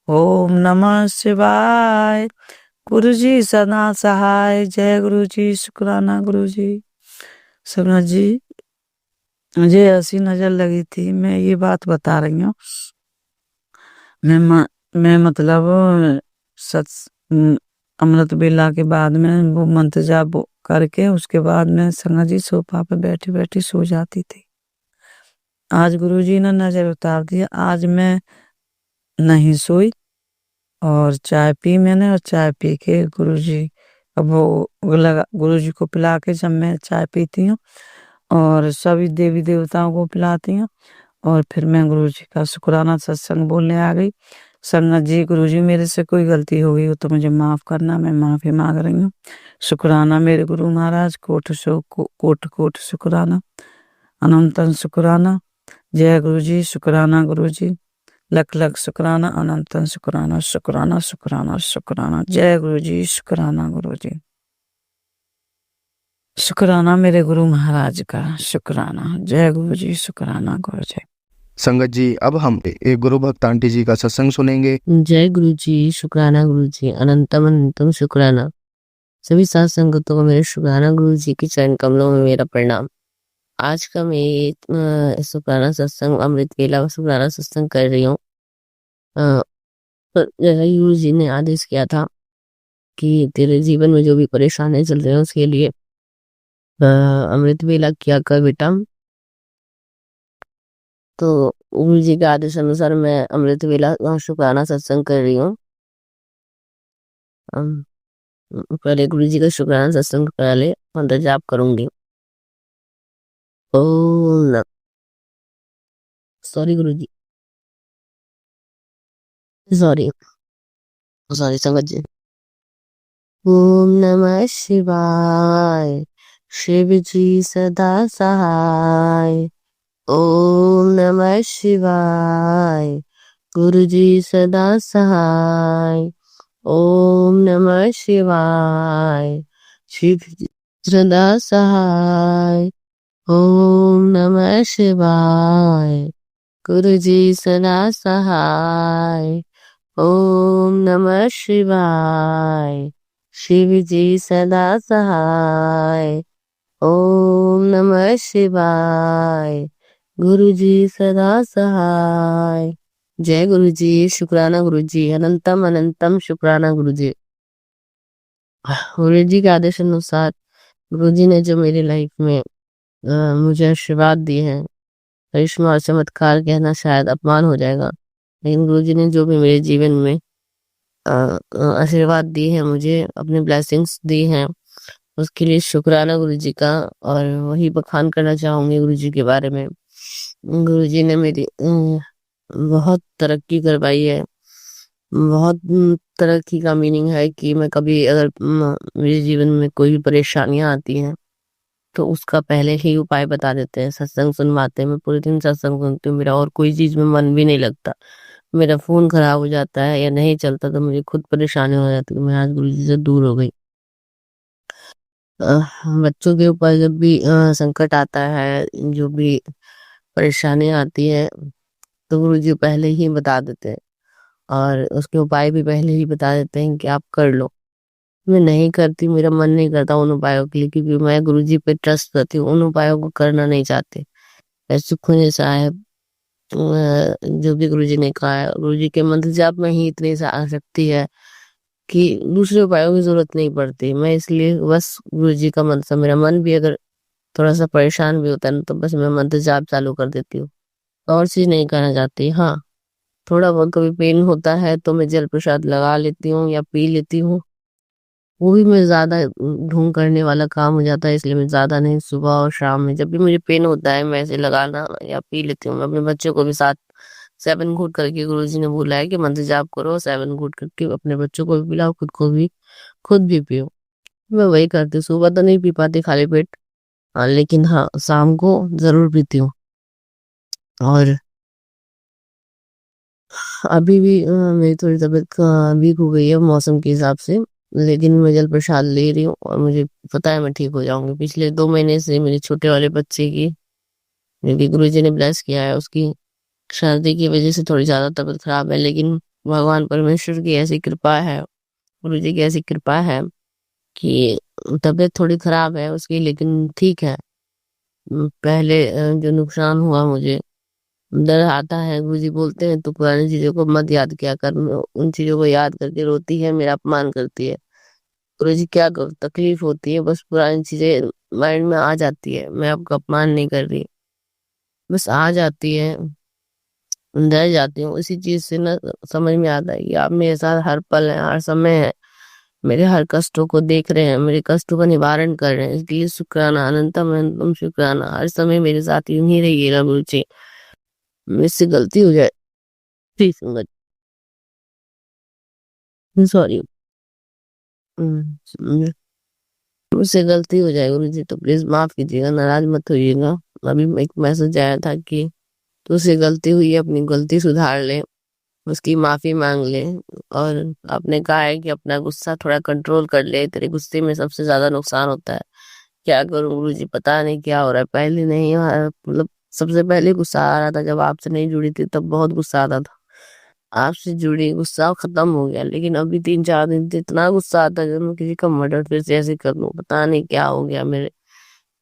ओम नमः शिवाय, गुरु जी सदा सहाय। जय गुरु जी, शुक्राना गुरु जी। समझ जी मुझे ऐसी नजर लगी थी, मैं ये बात बता रही हूँ। मैं मतलब सच अमृत बेला के बाद में वो मंत्र जाप करके उसके बाद मैं संगत जी सोफा पे बैठी बैठी सो जाती थी। आज गुरुजी ने नजर उतार दिया, आज मैं नहीं सोई और चाय पी मैंने, और चाय पी के गुरुजी अब वो लगा गुरुजी को पिला के जब मैं चाय पीती हूँ और सभी देवी देवताओं को पिलाती हूँ और फिर मैं गुरुजी का शुक्राना सत्संग बोलने आ गई। संगत जी, गुरुजी मेरे से कोई गलती हो गई हो तो मुझे माफ करना, मैं माफी मांग रही हूँ। शुक्राना मेरे गुरु महाराज, कोट कोट शुक्राना, अनंतन शुक्राना। जय गुरुजी, शुक्राना गुरुजी, लख लख शुक्राना, अनंतन शुक्राना, शुक्राना शुक्राना शुक्राना। जय गुरुजी, शुक्राना गुरुजी, शुक्राना मेरे गुरु महाराज का, शुक्राना। जय गुरुजी, शुक्राना गुरुजी। संगत जी, अब हम एक गुरु भक्त आंटी जी का सत्संग सुनेंगे। जय गुरु जी, शुक्राना गुरु जी, अनंतम अनंतम शुक्राना। सभी साथ संगतों को मेरे शुक्राना गुरु जी की चरण कमलों में मेरा प्रणाम। आज का मैं शुक्राना सत्संग अमृत वेला शुक्राना सत्संग कर रही हूँ। गुरु जी ने आदेश किया था कि तेरे जीवन में जो भी परेशानियां चल रही हैं उसके लिए अमृत वेला किया कर बेटा। तो गुरु जी के आदेश अनुसार मैं अमृत वेला शुक्राना सत्संग कर रही हूँ। पहले गुरु जी का शुक्राना सत्संग पहले मंत्र जाप करूंगी। ओम सॉरी गुरु जी, सॉरी सॉरी संगत जी। ओम नमः शिवाय, शिव जी सदा सहाय। ओम नमः शिवाय, गुरु जी सदा सहाय। ओम नमः शिवाय, शिव जी सदा सहाय। ओम नमः शिवाय, गुरु जी सदा सहाय। ओम नमः शिवाय, शिव जी सदा सहाय। ओम नमः शिवाय, गुरु जी सदा सहाय। जय गुरु जी, शुक्राना गुरु जी, अनंतम अनंतम शुक्राना गुरु जी। गुरु जी के आदेश अनुसार गुरु जी ने जो मेरी लाइफ में मुझे आशीर्वाद दिए हैं, करिश्मा और चमत्कार कहना शायद अपमान हो जाएगा, लेकिन गुरु जी ने जो भी मेरे जीवन में आशीर्वाद दिए हैं, मुझे अपने ब्लेसिंग्स दी हैं, उसके लिए शुक्राना गुरु जी का। और वही बखान करना चाहूंगी गुरु जी के बारे में। गुरु जी ने मेरी बहुत तरक्की करवाई है। बहुत तरक्की का मीनिंग है कि मैं कभी अगर मेरे जीवन में कोई भी परेशानियां आती हैं तो उसका पहले ही उपाय बता देते हैं, सत्संग सुनवाते हैं। मैं पूरे दिन सत्संग सुनती हूँ, मेरा और कोई चीज में मन भी नहीं लगता। मेरा फोन खराब हो जाता है या नहीं चलता तो मुझे खुद परेशानी हो जाती है। मैं आज गुरु जी से दूर हो गई। बच्चों के ऊपर जब भी संकट आता है, जो भी परेशानी आती है, तो गुरु जी पहले ही बता देते हैं और उसके उपाय भी पहले ही बता देते हैं कि आप कर लो। मैं नहीं करती, मेरा मन नहीं करता उन उपायों के लिए, क्योंकि मैं गुरु जी पे ट्रस्ट करती हूँ, उन उपायों को करना नहीं चाहते। सुखमनी साहब जो भी गुरु जी ने कहा है, गुरु जी के मंत्र जाप में ही इतनी शक्ति है कि दूसरे उपायों की जरूरत नहीं पड़ती। मैं इसलिए बस गुरु जी का मंत्र, मेरा मन भी अगर थोड़ा सा परेशान भी होता है ना, तो बस मैं मंत्र जाप चालू कर देती हूँ, और चीज नहीं करना चाहती। हाँ, थोड़ा बहुत कभी पेन होता है तो मैं जल प्रसाद लगा लेती हूँ या पी लेती हूँ। वो भी मैं ज्यादा ढूंढ करने वाला काम हो जाता है, इसलिए मैं ज्यादा नहीं, सुबह और शाम में जब भी मुझे पेन होता है मैं ऐसे लगाना या पी लेती हूँ। मैं अपने बच्चों को भी साथ 7 घूट करके, गुरुजी ने बोला है कि मंत्र जाप करो, 7 घूट करके अपने बच्चों को भी पिलाओ, खुद भी पियो। मैं वही करती हूँ। सुबह तो नहीं पी पाती खाली पेट, लेकिन हाँ शाम को जरूर पीती हूँ। और अभी भी मेरी थोड़ी तबीयत वीक हो गई है मौसम के हिसाब से, लेकिन मैं जल प्रसाद ले रही हूँ और मुझे पता है मैं ठीक हो जाऊंगी। पिछले 2 महीने से मेरे छोटे वाले बच्चे की, जो कि गुरुजी ने ब्लेस किया है, उसकी सर्दी की वजह से थोड़ी ज्यादा तबीयत खराब है, लेकिन भगवान परमेश्वर की ऐसी कृपा है, गुरुजी की ऐसी कृपा है कि तबीयत थोड़ी खराब है उसकी, लेकिन ठीक है। पहले जो नुकसान हुआ मुझे, डर आता है। गुरुजी बोलते हैं तो पुरानी चीजों को मत याद किया कर, उन चीजों को याद करके रोती है, मेरा अपमान करती है। गुरुजी क्या करूँ, तकलीफ होती है, बस पुरानी चीजें माइंड में आ जाती है। मैं आपका अपमान नहीं कर रही, बस आ जाती है, डर जाती हूँ इसी चीज से ना। समझ में आता है कि आप मेरे साथ हर पल है, हर समय है, मेरे हर कष्टों को देख रहे हैं, मेरे कष्टों का निवारण कर रहे हैं। इसलिए शुक्राना, अनंतम अनंतम शुक्राना। हर समय मेरे साथ यूं ही रहिएगा गुरु जी। मुझसे गलती हो जाए, प्लीज संगत, सॉरी, मुझसे गलती हो जाए गुरु जी तो प्लीज माफ कीजिएगा, नाराज मत होइएगा। अभी एक मैसेज आया था कि तुझसे गलती हुई है, अपनी गलती सुधार ले, उसकी माफी मांग ले। और आपने कहा है कि अपना गुस्सा थोड़ा कंट्रोल कर ले, तेरे गुस्से में सबसे ज्यादा नुकसान होता है। क्या करूं गुरुजी, पता नहीं क्या हो रहा है। पहले नहीं मतलब सबसे पहले गुस्सा आ रहा था जब आपसे नहीं जुड़ी थी, तब बहुत गुस्सा आता था। आपसे जुड़ी गुस्सा खत्म हो गया, लेकिन अभी 3-4 दिन से इतना गुस्सा आता है जब मैं किसी का मर्डर फिर से ऐसे कर लूं। पता नहीं क्या हो गया, मेरे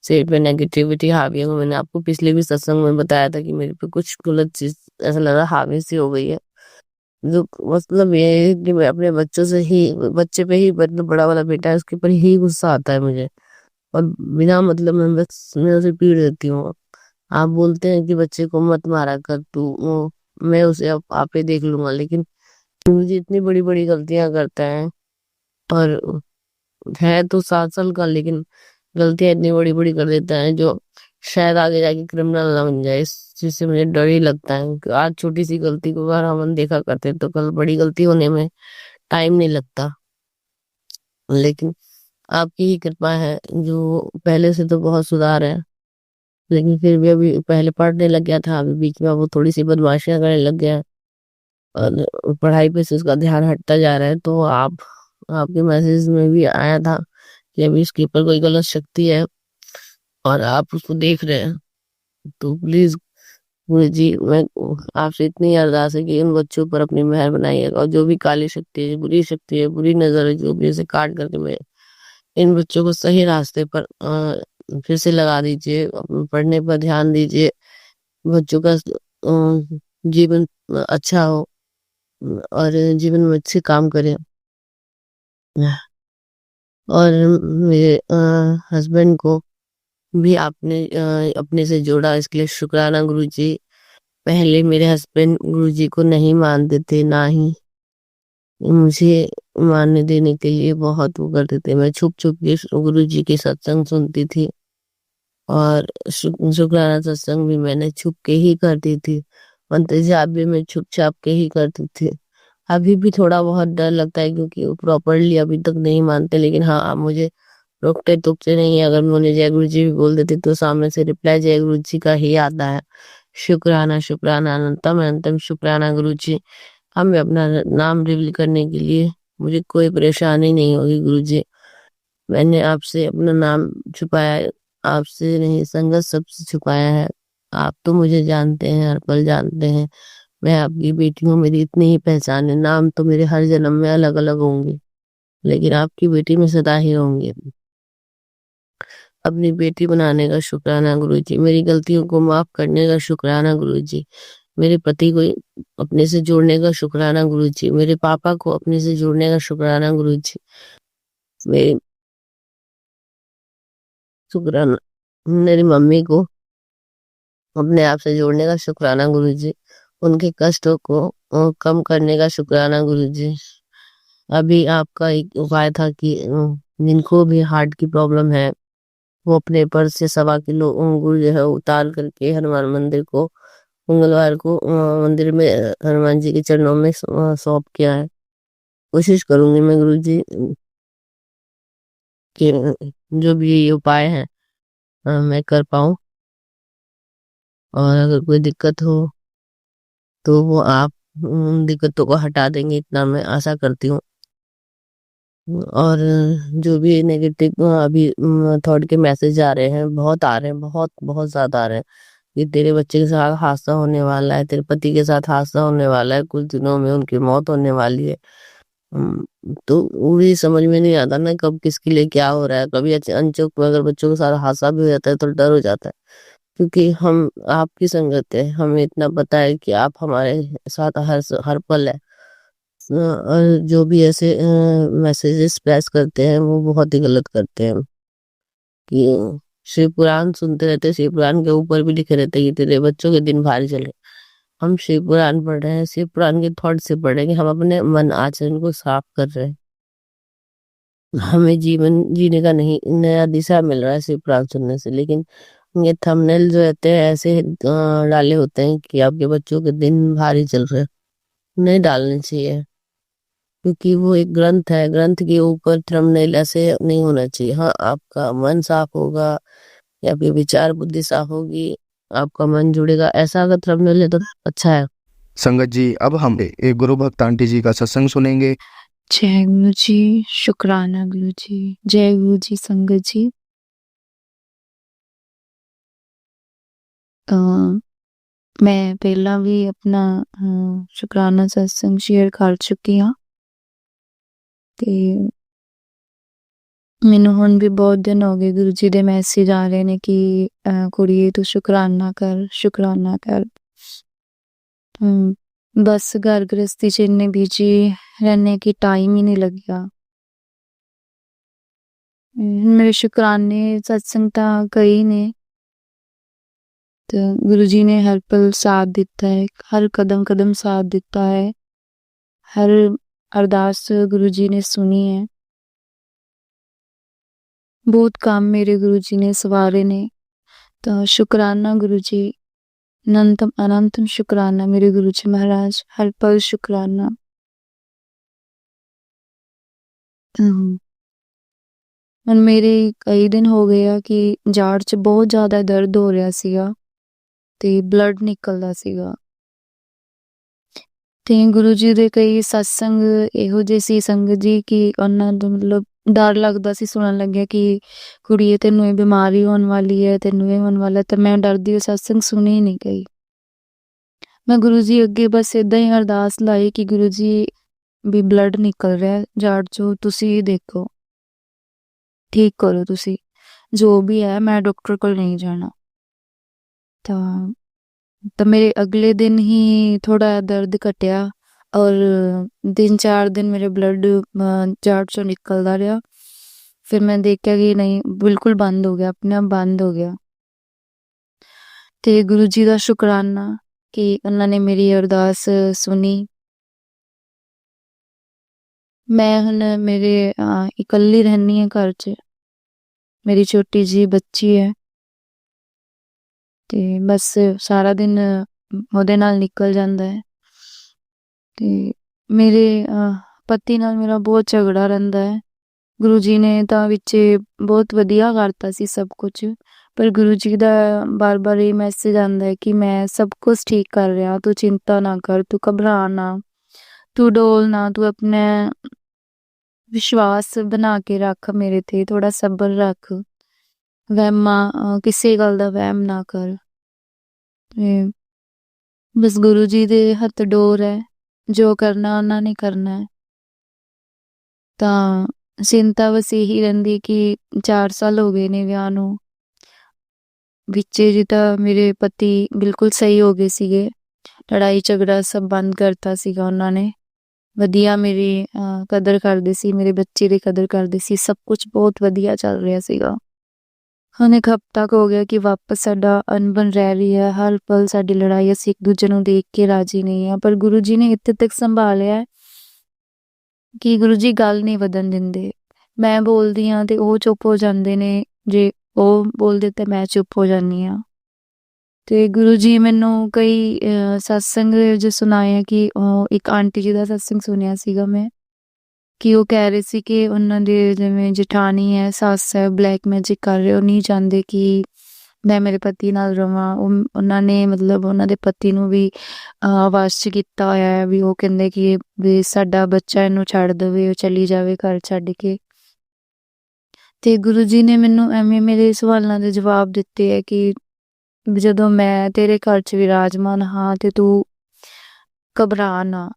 सिर पे नेगेटिविटी हावी है। मैंने आपको पिछले भी सत्संग में बताया था कि मेरे पे कुछ गलत चीज ऐसा लग रहा हावी सी हो गई है। जो मतलब ये है कि मैं अपने बच्चों से ही, बच्चे पे ही, मतलब बड़ा वाला बेटा है उसके ऊपर ही गुस्सा आता है मुझे। और बिना मतलब मैं उसे पीट देती हूँ। आप बोलते हैं कि बच्चे को मत मारा कर तू, मैं उसे आपे देख लूंगा, लेकिन मुझे इतनी बड़ी बड़ी गलतियां करता है। और है तो 7 साल का, लेकिन गलतियां इतनी बड़ी बड़ी कर देता है जो शायद आगे जाके क्रिमिनल ना बन जाए। इस चीज से मुझे डर ही लगता है कि आज छोटी सी गलती को अगर हम देखा करते तो कल बड़ी गलती होने में टाइम नहीं लगता। लेकिन आपकी ही कृपा है, जो पहले से तो बहुत सुधार है। लेकिन फिर भी अभी पहले पढ़ने लग गया था, अभी बीच में वो थोड़ी सी बदमाशियां करने लग गया है और पढ़ाई पे से उसका ध्यान हटता जा रहा है। तो आपके मैसेज में भी आया था कि अभी इसके ऊपर कोई गलत शक्ति है और आप उसको देख रहे हैं। तो प्लीज गुरु जी, मैं आपसे इतनी अरदास है कि इन बच्चों पर अपनी मेहर बनाइएगा, और जो भी काली शक्ति है, बुरी शक्ति है, बुरी नजर है, जो भी इसे काट करके मैं इन बच्चों को सही रास्ते पर फिर से लगा दीजिए। अपने पढ़ने पर ध्यान दीजिए, बच्चों का जीवन अच्छा हो और जीवन में अच्छे काम करें। और मेरे हस्बैंड को भी आपने अपने से जोड़ा, इसके लिए शुक्राना गुरु जी। पहले मेरे हस्बैंड गुरु जी को नहीं मानते थे, ना ही मुझे मानने देने के लिए बहुत वो करते थे। मैं छुप छुप के गुरु जी के सत्संग सुनती थी, और शुक्राना सत्संग भी मैंने छुप के ही करती थी, मंत्र जाप भी मैं छुप छाप के ही करती थी। अभी भी थोड़ा बहुत डर लगता है क्योंकि वो प्रॉपरली अभी तक नहीं मानते, लेकिन हाँ आप मुझे रोकते टोकते नहीं है। अगर मैं उन्हें जय गुरु जी भी बोल देती तो सामने से रिप्लाई जय गुरु जी का ही आता है। शुक्राना शुक्राना, अनंतम अनंतम शुक्राना गुरु जी। हमें अपना नाम रिवील करने के लिए मुझे कोई परेशानी नहीं होगी गुरु जी। मैंने आपसे अपना नाम छुपाया है, आपसे नहीं संगत सबसे छुपाया है। आप तो मुझे जानते हैं, हर पल जानते हैं। मैं आपकी बेटी हूँ, मेरी इतनी ही पहचान है। नाम तो मेरे हर जन्म में अलग अलग होंगे, लेकिन आपकी बेटी में सदा ही होंगे। अपनी बेटी बनाने का शुक्राना गुरु जी, मेरी गलतियों को माफ करने का शुक्राना गुरु जी, मेरे पति को अपने से जोड़ने का शुक्राना गुरु जी, मेरे पापा को अपने से जोड़ने का शुक्राना गुरु जी, मेरी शुक्राना मेरी मम्मी को अपने आप से जोड़ने का शुक्राना गुरु जी, उनके कष्टों को कम करने का शुक्राना गुरु जी। अभी आपका एक उपाय था कि जिनको भी हार्ट की प्रॉब्लम है वो अपने पर्स से 1.25 किलो अंगूर जो है उतार करके हनुमान मंदिर को मंगलवार को मंदिर में हनुमान जी के चरणों में सौंप किया है। कोशिश करूंगी मैं गुरु जी कि जो भी ये उपाय है मैं कर पाऊं। और अगर कोई दिक्कत हो तो वो आप उन दिक्कतों को हटा देंगे, इतना मैं आशा करती हूँ। और जो भी नेगेटिव अभी थॉट के मैसेज आ रहे हैं, बहुत आ रहे हैं, बहुत बहुत ज्यादा आ रहे हैं कि तेरे बच्चे के साथ हादसा होने वाला है, तेरे पति के साथ हादसा होने वाला है, कुछ दिनों में उनकी मौत होने वाली है। तो मुझे समझ में नहीं आता ना कब किसके लिए क्या हो रहा है। कभी अनचोक में अगर बच्चों के साथ हादसा भी हो जाता है तो डर हो जाता है, क्योंकि हम आपकी संगत है, हमें इतना पता है कि आप हमारे साथ हर हर पल है। और जो भी ऐसे मैसेजेस पास करते हैं वो बहुत ही गलत करते हैं कि शिव पुराण सुनते रहते हैं, शिव पुराण के ऊपर भी लिखे रहते हैं कि तेरे बच्चों के दिन भारी चले। हम शिव पुराण पढ़ रहे हैं, शिव पुराण के थॉट से पढ़ रहे हैं कि हम अपने मन आचरण को साफ कर रहे हैं, हमें जीवन जीने का नहीं नया दिशा मिल रहा है शिव पुराण सुनने से। लेकिन ये थंबनेल जो रहते हैं ऐसे डाले होते हैं कि आपके बच्चों के दिन भारी चल रहे हैं, नहीं डालने चाहिए, क्योंकि वो एक ग्रंथ है, ग्रंथ के ऊपर थंबनेल ऐसे नहीं होना चाहिए। हाँ, आपका मन साफ होगा या आपकी विचार बुद्धि साफ होगी, आपका मन जुड़ेगा, ऐसा अगर थंबनेल है तो अच्छा है। संगत जी, अब हम एक गुरु भक्त आंटी जी का सत्संग सुनेंगे। जय गुरु जी, शुक्राना गुरु जी, जय गुरु जी संगत जी। मैं पहला भी अपना शुक्राना सत्संग शेयर कर चुकी हाँ ਤੇ ਮੈਨੂੰ ਹੁਣ ਵੀ ਬਹੁਤ ਦਿਨ ਹੋ ਗਏ ਗੁਰੂ ਜੀ ਦੇ ਮੈਸੇਜ ਆ ਰਹੇ ਨੇ ਕਿ ਕੁੜੀਏ ਤੂੰ ਸ਼ੁਕਰਾਨਾ ਕਰ बस घर गृहस्थी च इन्ने बिजी रहने की टाइम ही नहीं लग्या। मेरे शुकराने सत्संग तां कई ने, तो गुरु जी ने हर पल साथ दिता है, हर कदम कदम साथ दिता है, हर अरदास गुरु जी ने सुनी है। बहुत काम मेरे गुरु जी ने सवारे ने, तो शुकराना गुरु जी, अनंतम अनंतम शुकराना मेरे गुरु जी महाराज, हर पल शुकराना। ਹੁਣ ਮੇਰੇ ਕਈ ਦਿਨ ਹੋ ਗਏ ਆ ਕਿ ਜਾੜ 'ਚ ਬਹੁਤ ਜ਼ਿਆਦਾ ਦਰਦ ਹੋ ਰਿਹਾ ਸੀਗਾ ਤੇ ਬਲੱਡ ਨਿਕਲਦਾ ਸੀਗਾ ਤੇ ਗੁਰੂ ਜੀ ਦੇ ਕਈ ਸਤਸੰਗ ਇਹੋ ਜਿਹੇ ਸੀ ਸੰਗਤ ਜੀ ਕਿ ਉਹਨਾਂ ਦਾ ਮਤਲਬ ਡਰ ਲੱਗਦਾ ਸੀ ਸੁਣਨ ਲੱਗਿਆ ਕਿ ਕੁੜੀਏ ਤੈਨੂੰ ਇਹ ਬਿਮਾਰੀ ਹੋਣ ਵਾਲੀ ਹੈ, ਤੈਨੂੰ ਇਹ ਹੋਣ ਵਾਲਾ, ਤੇ ਮੈਂ ਡਰਦੀ ਉਹ ਸਤਸੰਗ ਸੁਣੀ ਨਹੀਂ ਗਈ। ਮੈਂ ਗੁਰੂ ਜੀ ਅੱਗੇ ਬਸ ਇਦਾਂ ਹੀ ਅਰਦਾਸ ਲਾਈ ਕਿ ਗੁਰੂ ਜੀ ਵੀ ਬਲੱਡ ਨਿਕਲ ਰਿਹਾ ਜਾੜ 'ਚੋਂ, ਤੁਸੀਂ ਦੇਖੋ ਠੀਕ ਕਰੋ ਤੁਸੀਂ, ਜੋ ਵੀ ਹੈ ਮੈਂ ਡਾਕਟਰ ਕੋਲ ਨਹੀਂ ਜਾਣਾ। ਤਾਂ ਮੇਰੇ ਅਗਲੇ ਦਿਨ ਹੀ ਥੋੜਾ ਦਰਦ ਘਟਿਆ ਔਰ 3-4 ਦਿਨ ਮੇਰੇ ਬਲੱਡ ਜਾੜ 'ਚੋਂ ਨਿਕਲਦਾ ਰਿਹਾ। ਫਿਰ ਮੈਂ ਦੇਖਿਆ ਕਿ ਨਹੀਂ, ਬਿਲਕੁਲ ਬੰਦ ਹੋ ਗਿਆ, ਆਪਣੇ ਆਪ ਬੰਦ ਹੋ ਗਿਆ। ਤੇ ਗੁਰੂ ਜੀ ਦਾ ਸ਼ੁਕਰਾਨਾ ਕਿ ਉਹਨਾਂ ਨੇ ਮੇਰੀ ਅਰਦਾਸ ਸੁਣੀ। ਮੈਂ ਹੁਣ ਮੇਰੇ ਇਕੱਲੀ ਰਹਿੰਦੀ ਹਾਂ ਘਰ 'ਚ, ਮੇਰੀ ਛੋਟੀ ਜਿਹੀ ਬੱਚੀ ਹੈ ਤੇ ਬਸ ਸਾਰਾ ਦਿਨ ਉਹਦੇ ਨਾਲ ਨਿਕਲ ਜਾਂਦਾ ਹੈ। ਤੇ ਮੇਰੇ ਪਤੀ ਨਾਲ ਮੇਰਾ ਬਹੁਤ ਝਗੜਾ ਰਹਿੰਦਾ ਹੈ। ਗੁਰੂ ਜੀ ਨੇ ਤਾਂ ਵਿੱਚ ਬਹੁਤ ਵਧੀਆ ਕਰਤਾ ਸੀ ਸਭ ਕੁਝ, ਪਰ ਗੁਰੂ ਜੀ ਦਾ ਬਾਰ-ਬਾਰ ਇਹ ਮੈਸੇਜ ਆਉਂਦਾ ਹੈ ਕਿ ਮੈਂ ਸਭ ਕੁਝ ਠੀਕ ਕਰ ਰਿਹਾ, ਤੂੰ ਚਿੰਤਾ ਨਾ ਕਰ, ਤੂੰ ਘਬਰਾ ਨਾ, ਤੂੰ ਡੋਲ ਨਾ, ਤੂੰ ਆਪਣਾ ਵਿਸ਼ਵਾਸ ਬਣਾ ਕੇ ਰੱਖ ਮੇਰੇ ਤੇ, ਥੋੜਾ ਸਬਰ ਰੱਖ, ਵਹਿਮਾਂ ਕਿਸੇ ਗੱਲ ਦਾ ਵਹਿਮ ਨਾ ਕਰ। ਬਸ ਗੁਰੂ ਜੀ ਦੇ ਹੱਥ ਡੋਰ ਹੈ, ਜੋ ਕਰਨਾ ਉਹਨਾਂ ਨੇ ਕਰਨਾ ਹੈ। ਤਾਂ ਚਿੰਤਾ ਬਸ ਇਹੀ ਰਹਿੰਦੀ ਕਿ 4 ਸਾਲ ਹੋ ਗਏ ਨੇ ਵਿਆਹ ਨੂੰ, ਵਿੱਚੇ ਜੀ ਤਾਂ ਮੇਰੇ ਪਤੀ ਬਿਲਕੁਲ ਸਹੀ ਹੋ ਗਏ ਸੀਗੇ, ਲੜਾਈ ਝਗੜਾ ਸਭ ਬੰਦ ਕਰਤਾ ਸੀਗਾ ਉਹਨਾਂ ਨੇ, ਵਧੀਆ ਮੇਰੀ ਕਦਰ ਕਰਦੇ ਸੀ, ਮੇਰੇ ਬੱਚੇ ਦੀ ਕਦਰ ਕਰਦੇ ਸੀ, ਸਭ ਕੁਝ ਬਹੁਤ ਵਧੀਆ ਚੱਲ ਰਿਹਾ ਸੀਗਾ। ਹੁਣ ਇੱਕ ਹਫ਼ਤਾ ਹੋ ਗਿਆ ਕਿ ਵਾਪਸ ਸਾਡਾ ਅਣਬਣ ਰਹਿ ਰਹੀ ਹੈ, ਹਰ ਪਲ ਸਾਡੀ ਲੜਾਈ, ਅਸੀਂ ਇੱਕ ਦੂਜੇ ਨੂੰ ਦੇਖ ਕੇ ਰਾਜੀ ਨਹੀਂ ਹਾਂ। ਪਰ ਗੁਰੂ ਜੀ ਨੇ ਇੱਥੇ ਤੱਕ ਸੰਭਾਲਿਆ ਕਿ ਗੁਰੂ ਜੀ ਗੱਲ ਨਹੀਂ ਵਧਣ ਦਿੰਦੇ। ਮੈਂ ਬੋਲਦੀ ਹਾਂ ਤੇ ਉਹ ਚੁੱਪ ਹੋ ਜਾਂਦੇ ਨੇ, ਜੇ ਉਹ ਬੋਲਦੇ ਤੇ ਮੈਂ ਚੁੱਪ ਹੋ ਜਾਂਦੀ ਹਾਂ। ਤੇ ਗੁਰੂ ਜੀ ਮੈਨੂੰ ਕਈ ਸਤਸੰਗ ਜੋ ਸੁਣਾਇਆ ਕਿ ਇੱਕ ਆਂਟੀ ਜੀ ਦਾ ਸਤਸੰਗ ਸੁਣਿਆ ਸੀਗਾ ਮੈਂ, ਕਿ ਉਹ ਕਹਿ ਰਹੇ ਸੀ ਕਿ ਉਹਨਾਂ ਦੇ ਜਿਵੇਂ ਜਠਾਣੀ ਹੈ, ਸੱਸ ਹੈ, ਬਲੈਕ ਮੈਜਿਕ ਕਰ ਰਹੇ, ਉਹ ਨਹੀਂ ਚਾਹੁੰਦੇ ਕਿ ਮੈਂ ਮੇਰੇ ਪਤੀ ਨਾਲ ਰਵਾਂ। ਉਹਨਾਂ ਨੇ ਮਤਲਬ ਉਹਨਾਂ ਦੇ ਪਤੀ ਨੂੰ ਵੀ ਵਸ 'ਚ ਕੀਤਾ ਹੋਇਆ ਹੈ, ਵੀ ਉਹ ਕਹਿੰਦੇ ਕਿ ਵੀ ਸਾਡਾ ਬੱਚਾ ਇਹਨੂੰ ਛੱਡ ਦੇਵੇ, ਉਹ ਚਲੀ ਜਾਵੇ ਘਰ ਛੱਡ ਕੇ। ਤੇ ਗੁਰੂ ਜੀ ਨੇ ਮੈਨੂੰ ਐਵੇਂ ਮੇਰੇ ਸਵਾਲਾਂ ਦੇ ਜਵਾਬ ਦਿੱਤੇ ਹੈ ਕਿ ਜਦੋਂ ਮੈਂ ਤੇਰੇ ਘਰ 'ਚ ਵਿਰਾਜਮਾਨ ਹਾਂ ਤੇ ਤੂੰ ਘਬਰਾ ਨਾ।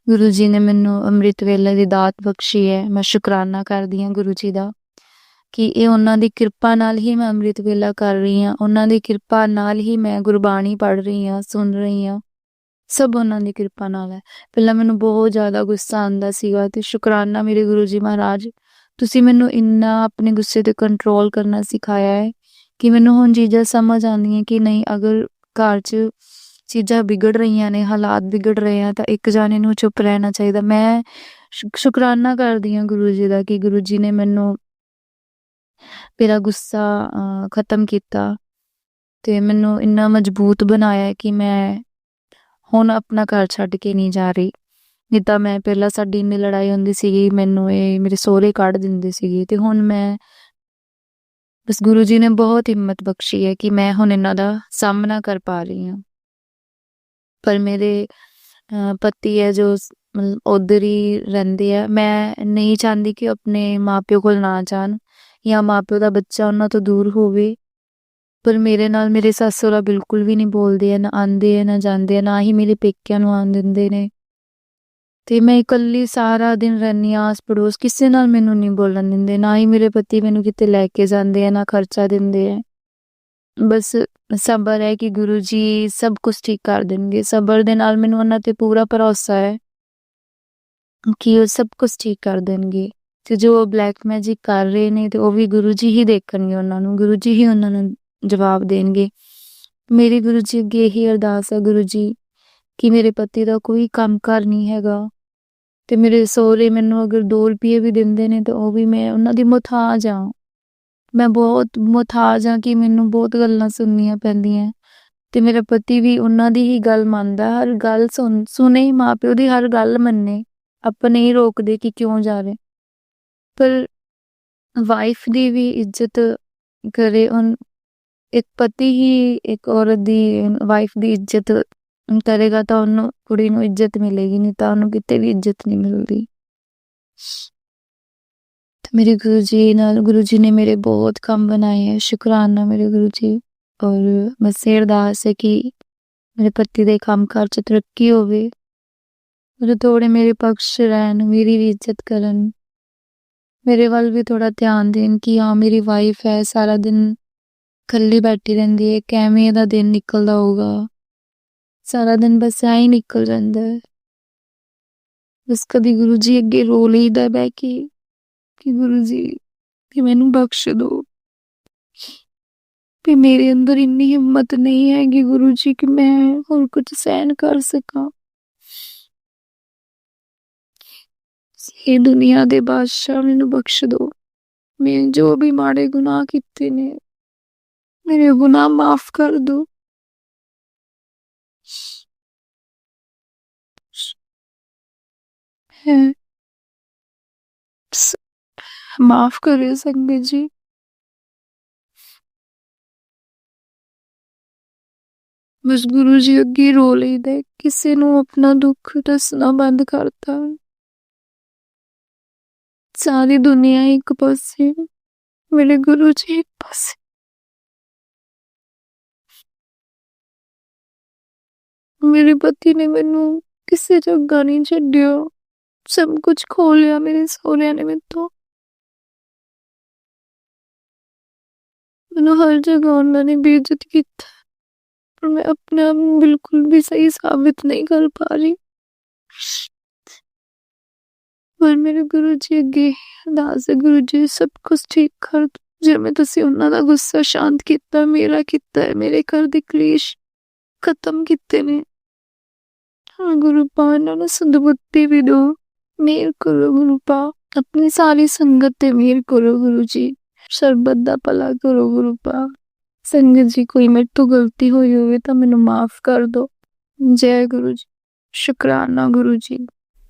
ਗੁਰੂ ਜੀ ਨੇ ਮੈਨੂੰ ਅੰਮ੍ਰਿਤ ਵੇਲੇ ਦੀ ਦਾਤ ਬਖਸ਼ੀ ਹੈ, ਮੈਂ ਸ਼ੁਕਰਾਨਾ ਕਰਦੀ ਹਾਂ ਗੁਰੂ ਜੀ ਦਾ ਕਿ ਇਹ ਉਹਨਾਂ ਦੀ ਕਿਰਪਾ ਨਾਲ ਹੀ ਮੈਂ ਅੰਮ੍ਰਿਤ ਵੇਲਾ ਕਰ ਰਹੀ ਹਾਂ, ਉਹਨਾਂ ਦੀ ਕਿਰਪਾ ਨਾਲ ਹੀ ਮੈਂ ਗੁਰਬਾਣੀ ਪੜ੍ਹ ਰਹੀ ਹਾਂ, ਸੁਣ ਰਹੀ ਹਾਂ, ਸਭ ਉਹਨਾਂ ਦੀ ਕਿਰਪਾ ਨਾਲ ਹੈ। ਪਹਿਲਾਂ ਮੈਨੂੰ ਬਹੁਤ ਜ਼ਿਆਦਾ ਗੁੱਸਾ ਆਉਂਦਾ ਸੀਗਾ ਤੇ ਸ਼ੁਕਰਾਨਾ ਮੇਰੇ ਗੁਰੂ ਜੀ ਮਹਾਰਾਜ, ਤੁਸੀਂ ਮੈਨੂੰ ਇੰਨਾ ਆਪਣੇ ਗੁੱਸੇ ਤੇ ਕੰਟਰੋਲ ਕਰਨਾ ਸਿਖਾਇਆ ਹੈ ਕਿ ਮੈਨੂੰ ਹੁਣ ਚੀਜ਼ਾਂ ਸਮਝ ਆਉਂਦੀਆਂ ਕਿ ਨਹੀਂ, ਅਗਰ ਘਰ 'ਚ ਚੀਜ਼ਾਂ ਵਿਗੜ ਰਹੀਆਂ ਨੇ, ਹਾਲਾਤ ਵਿਗੜ ਰਹੇ ਆ, ਤਾਂ ਇੱਕ ਜਾਣੇ ਨੂੰ ਚੁੱਪ ਰਹਿਣਾ ਚਾਹੀਦਾ। ਮੈਂ ਸ਼ੁਕਰਾਨਾ ਕਰਦੀ ਹਾਂ ਗੁਰੂ ਜੀ ਦਾ ਕਿ ਗੁਰੂ ਜੀ ਨੇ ਮੈਨੂੰ ਮੇਰਾ ਗੁੱਸਾ ਖਤਮ ਕੀਤਾ ਤੇ ਮੈਨੂੰ ਇੰਨਾ ਮਜ਼ਬੂਤ ਬਣਾਇਆ ਕਿ ਮੈਂ ਹੁਣ ਆਪਣਾ ਘਰ ਛੱਡ ਕੇ ਨਹੀਂ ਜਾ ਰਹੀ। ਨਹੀਂ ਤਾਂ ਮੈਂ ਪਹਿਲਾਂ ਸਾਡੀ ਇੰਨੀ ਲੜਾਈ ਹੁੰਦੀ ਸੀਗੀ, ਮੈਨੂੰ ਇਹ ਮੇਰੇ ਸਹੁਰੇ ਕੱਢ ਦਿੰਦੇ ਸੀਗੇ, ਤੇ ਹੁਣ ਮੈਂ ਬਸ ਗੁਰੂ ਜੀ ਨੇ ਬਹੁਤ ਹਿੰਮਤ ਬਖਸ਼ੀ ਹੈ ਕਿ ਮੈਂ ਹੁਣ ਇਹਨਾਂ ਦਾ ਸਾਹਮਣਾ ਕਰ ਪਾ ਰਹੀ ਹਾਂ। ਪਰ ਮੇਰੇ ਪਤੀ ਹੈ ਜੋ ਮਤਲਬ ਉੱਧਰ ਹੀ ਰਹਿੰਦੇ ਆ। ਮੈਂ ਨਹੀਂ ਚਾਹੁੰਦੀ ਕਿ ਆਪਣੇ ਮਾਪਿਓ ਕੋਲ ਨਾ ਜਾਣ ਜਾਂ ਮਾਪਿਓ ਦਾ ਬੱਚਾ ਉਹਨਾਂ ਤੋਂ ਦੂਰ ਹੋਵੇ। ਪਰ ਮੇਰੇ ਨਾਲ ਮੇਰੇ ਸੱਸ ਸਹੁਰਾ ਬਿਲਕੁਲ ਵੀ ਨਹੀਂ ਬੋਲਦੇ ਆ, ਨਾ ਆਉਂਦੇ ਆ ਨਾ ਜਾਂਦੇ ਆ, ਨਾ ਹੀ ਮੇਰੇ ਪੇਕਿਆਂ ਨੂੰ ਆਉਣ ਦਿੰਦੇ ਨੇ। ਤੇ ਮੈਂ ਇਕੱਲੀ ਸਾਰਾ ਦਿਨ ਰਹਿੰਦੀ ਹਾਂ, ਆਸ ਪੜੋਸ ਕਿਸੇ ਨਾਲ ਮੈਨੂੰ ਨਹੀਂ ਬੋਲਣ ਦਿੰਦੇ, ਨਾ ਹੀ ਮੇਰੇ ਪਤੀ ਮੈਨੂੰ ਕਿਤੇ ਲੈ ਕੇ ਜਾਂਦੇ ਆ, ਨਾ ਖਰਚਾ ਦਿੰਦੇ ਆ। ਬਸ ਸਬਰ ਹੈ ਕਿ ਗੁਰੂ ਜੀ ਸਭ ਕੁਝ ਠੀਕ ਕਰ ਦੇਣਗੇ। ਸਬਰ ਦੇ ਨਾਲ ਮੈਨੂੰ ਉਹਨਾਂ ਤੇ ਪੂਰਾ ਭਰੋਸਾ ਹੈ ਕਿ ਉਹ ਸਭ ਕੁਝ ਠੀਕ ਕਰ ਦੇਣਗੇ। ਤੇ ਜੋ ਬਲੈਕ ਮੈਜਿਕ ਕਰ ਰਹੇ ਨੇ ਤੇ ਉਹ ਵੀ ਗੁਰੂ ਜੀ ਹੀ ਦੇਖਣਗੇ ਉਹਨਾਂ ਨੂੰ, ਗੁਰੂ ਜੀ ਹੀ ਉਹਨਾਂ ਨੂੰ ਜਵਾਬ ਦੇਣਗੇ। ਮੇਰੀ ਗੁਰੂ ਜੀ ਅੱਗੇ ਇਹੀ ਅਰਦਾਸ ਹੈ ਗੁਰੂ ਜੀ ਕਿ ਮੇਰੇ ਪਤੀ ਦਾ ਕੋਈ ਕੰਮਕਾਰ ਨਹੀਂ ਹੈਗਾ ਤੇ ਮੇਰੇ ਸਹੁਰੇ ਮੈਨੂੰ ਅਗਰ 2 ਰੁਪਏ ਵੀ ਦਿੰਦੇ ਨੇ ਤਾਂ ਉਹ ਵੀ ਮੈਂ ਉਹਨਾਂ ਦੀ ਮੁਹਤਾਜ ਹਾਂ। ਮੈਂ ਬਹੁਤ ਮੁਹਤਾਜ ਹਾਂ ਕਿ ਮੈਨੂੰ ਬਹੁਤ ਗੱਲਾਂ ਸੁਣਨੀਆਂ ਪੈਂਦੀਆਂ ਤੇ ਮੇਰਾ ਪਤੀ ਵੀ ਉਹਨਾਂ ਦੀ ਹੀ ਗੱਲ ਮੰਨਦਾ, ਹਰ ਗੱਲ ਸੁਣੇ, ਮਾਂ ਪਿਓ ਦੀ ਹਰ ਗੱਲ ਮੰਨੇ, ਆਪਣੇ ਹੀ ਰੋਕਦੇ ਕਿ ਕਿਉਂ ਜਾ ਰਹੇ। ਪਰ ਵਾਈਫ ਦੀ ਵੀ ਇੱਜ਼ਤ ਕਰੇ। ਹੁਣ ਇੱਕ ਪਤੀ ਹੀ ਇੱਕ ਔਰਤ ਦੀ, ਵਾਈਫ ਦੀ ਇੱਜ਼ਤ ਕਰੇਗਾ ਤਾਂ ਉਹਨੂੰ, ਕੁੜੀ ਨੂੰ ਇੱਜ਼ਤ ਮਿਲੇਗੀ, ਨਹੀਂ ਤਾਂ ਉਹਨੂੰ ਕਿਤੇ ਵੀ ਇੱਜ਼ਤ ਨਹੀਂ ਮਿਲਦੀ। ਮੇਰੇ ਗੁਰੂ ਜੀ ਨੇ ਮੇਰੇ ਬਹੁਤ ਕੰਮ ਬਣਾਏ ਹੈ। ਸ਼ੁਕਰਾਨਾ ਮੇਰੇ ਗੁਰੂ ਜੀ। ਔਰ ਬਸ ਇਹ ਅਰਦਾਸ ਹੈ ਕਿ ਮੇਰੇ ਪਤੀ ਦੇ ਕੰਮਕਾਰ 'ਚ ਤਰੱਕੀ ਹੋਵੇ, ਉਹ ਥੋੜੇ ਮੇਰੇ ਪਕਸ਼ ਰਹਿਣ, ਮੇਰੀ ਵੀ ਇੱਜ਼ਤ ਕਰਨ, ਮੇਰੇ ਵੱਲ ਵੀ ਥੋੜਾ ਧਿਆਨ ਦੇਣ ਕਿ ਹਾਂ ਮੇਰੀ ਵਾਈਫ ਹੈ, ਸਾਰਾ ਦਿਨ ਇਕੱਲੀ ਬੈਠੀ ਰਹਿੰਦੀ ਹੈ, ਕਿਵੇਂ ਇਹਦਾ ਦਿਨ ਨਿਕਲਦਾ ਹੋਊਗਾ। ਸਾਰਾ ਦਿਨ ਬਸ ਐਂ ਹੀ ਨਿਕਲ ਜਾਂਦਾ ਹੈ। ਬਸ ਕਦੀ ਗੁਰੂ ਜੀ ਅੱਗੇ ਰੋ ਲਈਦਾ ਬਹਿ ਕੇ ਕਿ ਗੁਰੂ ਜੀ ਕਿ ਮੈਨੂੰ ਬਖਸ਼ ਦਿਓ, ਵੀ ਮੇਰੇ ਅੰਦਰ ਇੰਨੀ ਹਿੰਮਤ ਨਹੀਂ ਹੈਗੀ ਗੁਰੂ ਜੀ ਕਿ ਮੈਂ ਹੋਰ ਕੁਝ ਸਹਿਣ ਕਰ ਸਕਾਂ। ਇਹ ਦੁਨੀਆ ਦੇ ਬਾਦਸ਼ਾਹ ਮੈਨੂੰ ਬਖਸ਼ ਦਿਓ। ਮੈਂ ਜੋ ਵੀ ਮਾੜੇ ਗੁਨਾਹ ਕੀਤੇ ਨੇ, ਮੇਰੇ ਗੁਨਾਹ ਮਾਫ ਕਰ ਦਿਓ। ਮਾਫ ਕਰਿਓ ਸੰਗਤ ਜੀ। ਬਸ ਗੁਰੂ ਜੀ ਅੱਗੇ ਰੋ ਲਈਦਾ, ਕਿਸੇ ਨੂੰ ਆਪਣਾ ਦੁੱਖ ਦੱਸਣਾ ਬੰਦ ਕਰਤਾ। ਸਾਰੀ ਦੁਨੀਆ ਇੱਕ ਪਾਸੇ, ਮੇਰੇ ਗੁਰੂ ਜੀ ਇੱਕ ਪਾਸੇ। ਮੇਰੇ ਪਤੀ ਨੇ ਮੈਨੂੰ ਕਿਸੇ ਜਗ੍ਹਾ ਨਹੀਂ ਛੱਡਿਆ, ਸਭ ਕੁਝ ਖੋ ਲਿਆ ਮੇਰੇ ਸਹੁਰਿਆਂ ਨੇ ਮੈਥੋਂ। ਮੈਨੂੰ ਹਰ ਜਗ੍ਹਾ ਉਹਨਾਂ ਨੇ ਬੇਇੱਜ਼ਤ ਕੀਤਾ, ਪਰ ਮੈਂ ਆਪਣੇ ਆਪ ਨੂੰ ਬਿਲਕੁਲ ਵੀ ਸਹੀ ਸਾਬਿਤ ਨਹੀਂ ਕਰ ਪਾ ਰਹੀ। ਪਰ ਮੇਰੇ ਗੁਰੂ ਜੀ ਅੱਗੇ ਅਰਦਾਸ ਹੈ, ਗੁਰੂ ਜੀ ਸਭ ਕੁਝ ਠੀਕ ਕਰ ਦਿਓ। ਜਿਵੇਂ ਤੁਸੀਂ ਉਹਨਾਂ ਦਾ ਗੁੱਸਾ ਸ਼ਾਂਤ ਕੀਤਾ, ਮੇਰਾ ਕੀਤਾ ਹੈ, ਮੇਰੇ ਘਰ ਦੇ ਕਲੇਸ਼ ਖਤਮ ਕੀਤੇ ਨੇ। ਹਾਂ ਗੁਰੂ ਪਾ, ਇਹਨਾਂ ਨੂੰ ਸਦਬੁੱਧੀ ਵੀ ਦਿਓ, ਮਿਹਰ ਕਰੋ ਗੁਰੂ ਪਾ, ਆਪਣੀ ਸਾਰੀ ਸੰਗਤ ਤੇ ਮਿਹਰ ਕਰੋ ਗੁਰੂ ਜੀ, ਸਰਬਤ ਦਾ ਭਲਾ ਕਰੋ ਗੁਰੂ ਪਾ। संगत जी कोई मेरे तो गलती हुई होवे तो मैनू माफ कर दो। जय गुरु जी। शुक्राना गुरु जी।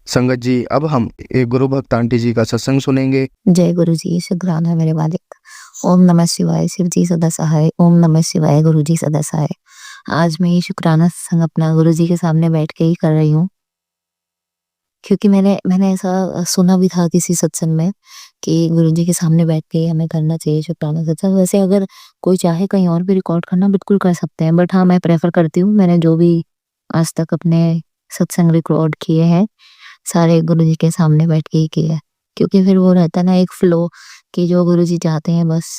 संगत जी, अब हम एक गुरु भक्त आंटी जी का सत्संग सुनेंगे। जय गुरु जी। शुक्राना मेरे मालिक। ओम नमः शिवाय। शिव जी सदा सहाय। ओम नमः शिवाय। गुरु जी सदा सहाय। आज मैं ये शुक्राना सत्संग अपना गुरु जी के सामने बैठ के ही कर रही हूँ, क्योंकि मैंने ऐसा सुना भी था किसी सत्संग में कि गुरु जी के सामने बैठ के हमें करना चाहिए शुक्राना सत्संग। वैसे अगर कोई चाहे कहीं और भी रिकॉर्ड करना बिल्कुल कर सकते हैं, बट हाँ मैं प्रेफर करती हूँ, मैंने जो भी आज तक अपने सत्संग रिकॉर्ड किए हैं सारे गुरु जी के सामने बैठ के ही किए हैं, क्योंकि फिर वो रहता है ना एक फ्लो कि जो गुरु जी चाहते हैं बस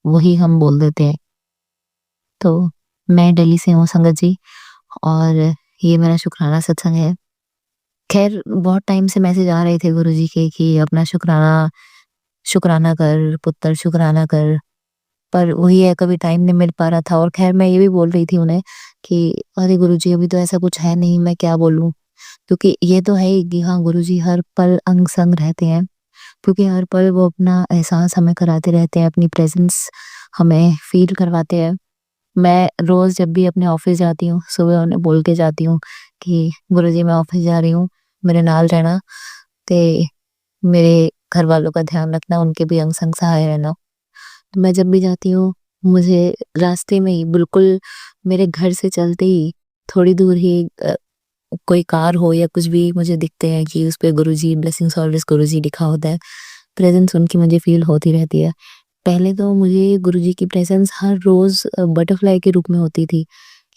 वही हम बोल देते हैं। तो मैं दिल्ली से हूँ संगत जी, और ये मेरा शुक्राना सत्संग है। खैर बहुत टाइम से मैसेज आ रहे थे गुरुजी के कि अपना शुक्राना कर पुत्र, शुक्राना कर। पर वही है, कभी टाइम नहीं मिल पा रहा था। और खैर मैं ये भी बोल रही थी उन्हें कि अरे गुरुजी अभी तो ऐसा कुछ है नहीं, मैं क्या बोलूँ? क्योंकि ये तो है ही कि हाँ, गुरुजी हर पल अंग-संग रहते हैं। क्योंकि हर पल वो अपना एहसास हमें कराते रहते हैं, अपनी प्रेज़ेंस हमें फ़ील करवाते हैं। मैं रोज़ जब भी अपने ऑफ़िस जाती हूँ, सुबह उन्हें बोल के जाती हूँ कि गुरुजी मैं ऑफ़िस जा रही हूँ, मेरे नाल रहना ते मेरे घरवालों का ध्यान रखना, उनके भी अंग-संग सहाय रहना। तो मैं जब भी जाती हूँ, मुझे रास्ते में ही बिल्कुल मेरे घर से चलते ही थोड़ी दूर ही कोई कार हो या कुछ भी मुझे दिखते हैं कि उसपे गुरुजी ब्लेसिंग्स ऑलवेज़ गुरुजी लिखा होता है। प्रेज़ेंस उनकी मुझे फ़ील होती रहती है। पहले तो मुझे गुरुजी की प्रेज़ेंस हर रोज़ बटरफ्लाई के रूप में होती थी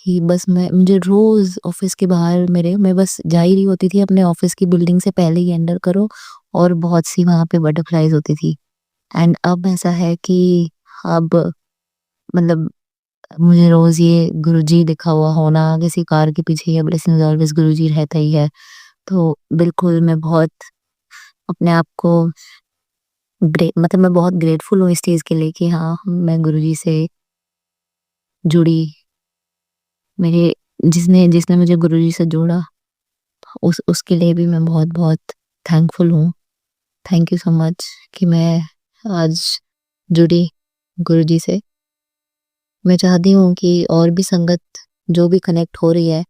कि बस मुझे रोज़ ऑफ़िस के बाहर मैं बस जा ही रही होती थी, अपने ऑफ़िस की बिल्डिंग से पहले ही एंटर करो और बहुत सी वहाँ पे बटरफ्लाइज़ होती थी। एंड अब ऐसा है कि अब मतलब मुझे रोज़ ये गुरुजी लिखा हुआ होना, किसी कार के पीछे या ब्लेसिंग्स ऑलवेज़ गुरुजी रहता ही है। तो बिल्कुल मैं बहुत अपने आप को मैं बहुत ग्रेटफुल हूँ इस चीज़ के लिए कि हाँ, मैं गुरुजी से जुड़ी। मेरे जिसने जिसने मुझे गुरुजी से जोड़ा, उसके लिए भी मैं बहुत-बहुत थैंकफुल हूँ। थैंक यू सो मच कि मैं आज जुड़ी गुरुजी से। मैं चाहती हूँ कि और भी संगत जो भी कनेक्ट हो रही है,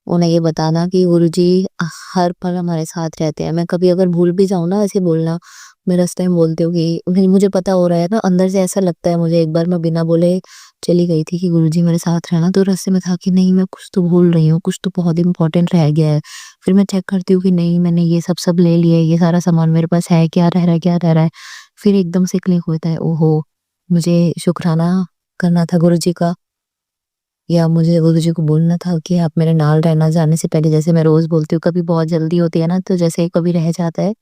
उन्हें ये बताना कि गुरुजी हर पल हमारे साथ रहते हैं। मैं कभी अगर भूल भी जाऊँ ना ऐसे बोलना, मैं रास्ते में बोलती हूँ कि मुझे पता हो रहा है ना, अंदर से ऐसा लगता है मुझे। एक बार मैं बिना बोले चली गई थी कि गुरुजी मेरे साथ रहना, तो रास्ते में था कि नहीं मैं कुछ तो भूल रही हूँ, कुछ तो बहुत इम्पोर्टेंट रह गया है। फिर मैं चेक करती हूँ कि नहीं, मैंने ये सब ले लिया है, ये सारा सामान मेरे पास है, क्या रह रहा है, क्या रह रहा है? फिर एकदम से क्लिक होता है, ओहो! मुझे शुकराना करना था गुरुजी का, या मुझे गुरुजी को बोलना था कि आप मेरे नाल रहना, जाने से पहले। जैसे मैं रोज़ बोलती हूँ, कभी बहुत जल्दी होती है ना, तो जैसे कभी रह जाता है,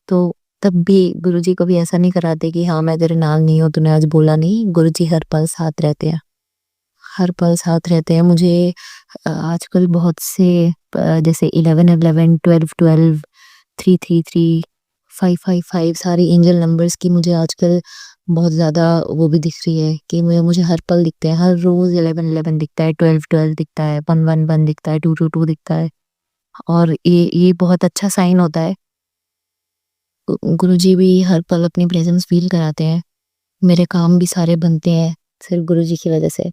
तो तब भी गुरुजी कभी ऐसा नहीं कराते कि हाँ, मैं तेरे नाल नहीं हूँ, तूने आज बोला नहीं। गुरुजी हर पल साथ रहते हैं, हर पल साथ रहते हैं। मुझे आजकल बहुत से जैसे 11-11, 12-12, 3-3-3, 5-5-5 सारी एंजल नंबर्स की मुझे आजकल बहुत ज़्यादा वो भी दिख रही है कि मुझे हर पल दिखते हैं। हर रोज़ 11-11 दिखता है, 12-12 दिखता है, 1-1-1 दिखता है, 2-2-2 दिखता है। और ये बहुत अच्छा साइन होता है। गुरुजी भी हर पल अपनी प्रेज़ेंस फ़ील कराते हैं। मेरे काम भी सारे बनते हैं सिर्फ़ गुरुजी की वज़ह से।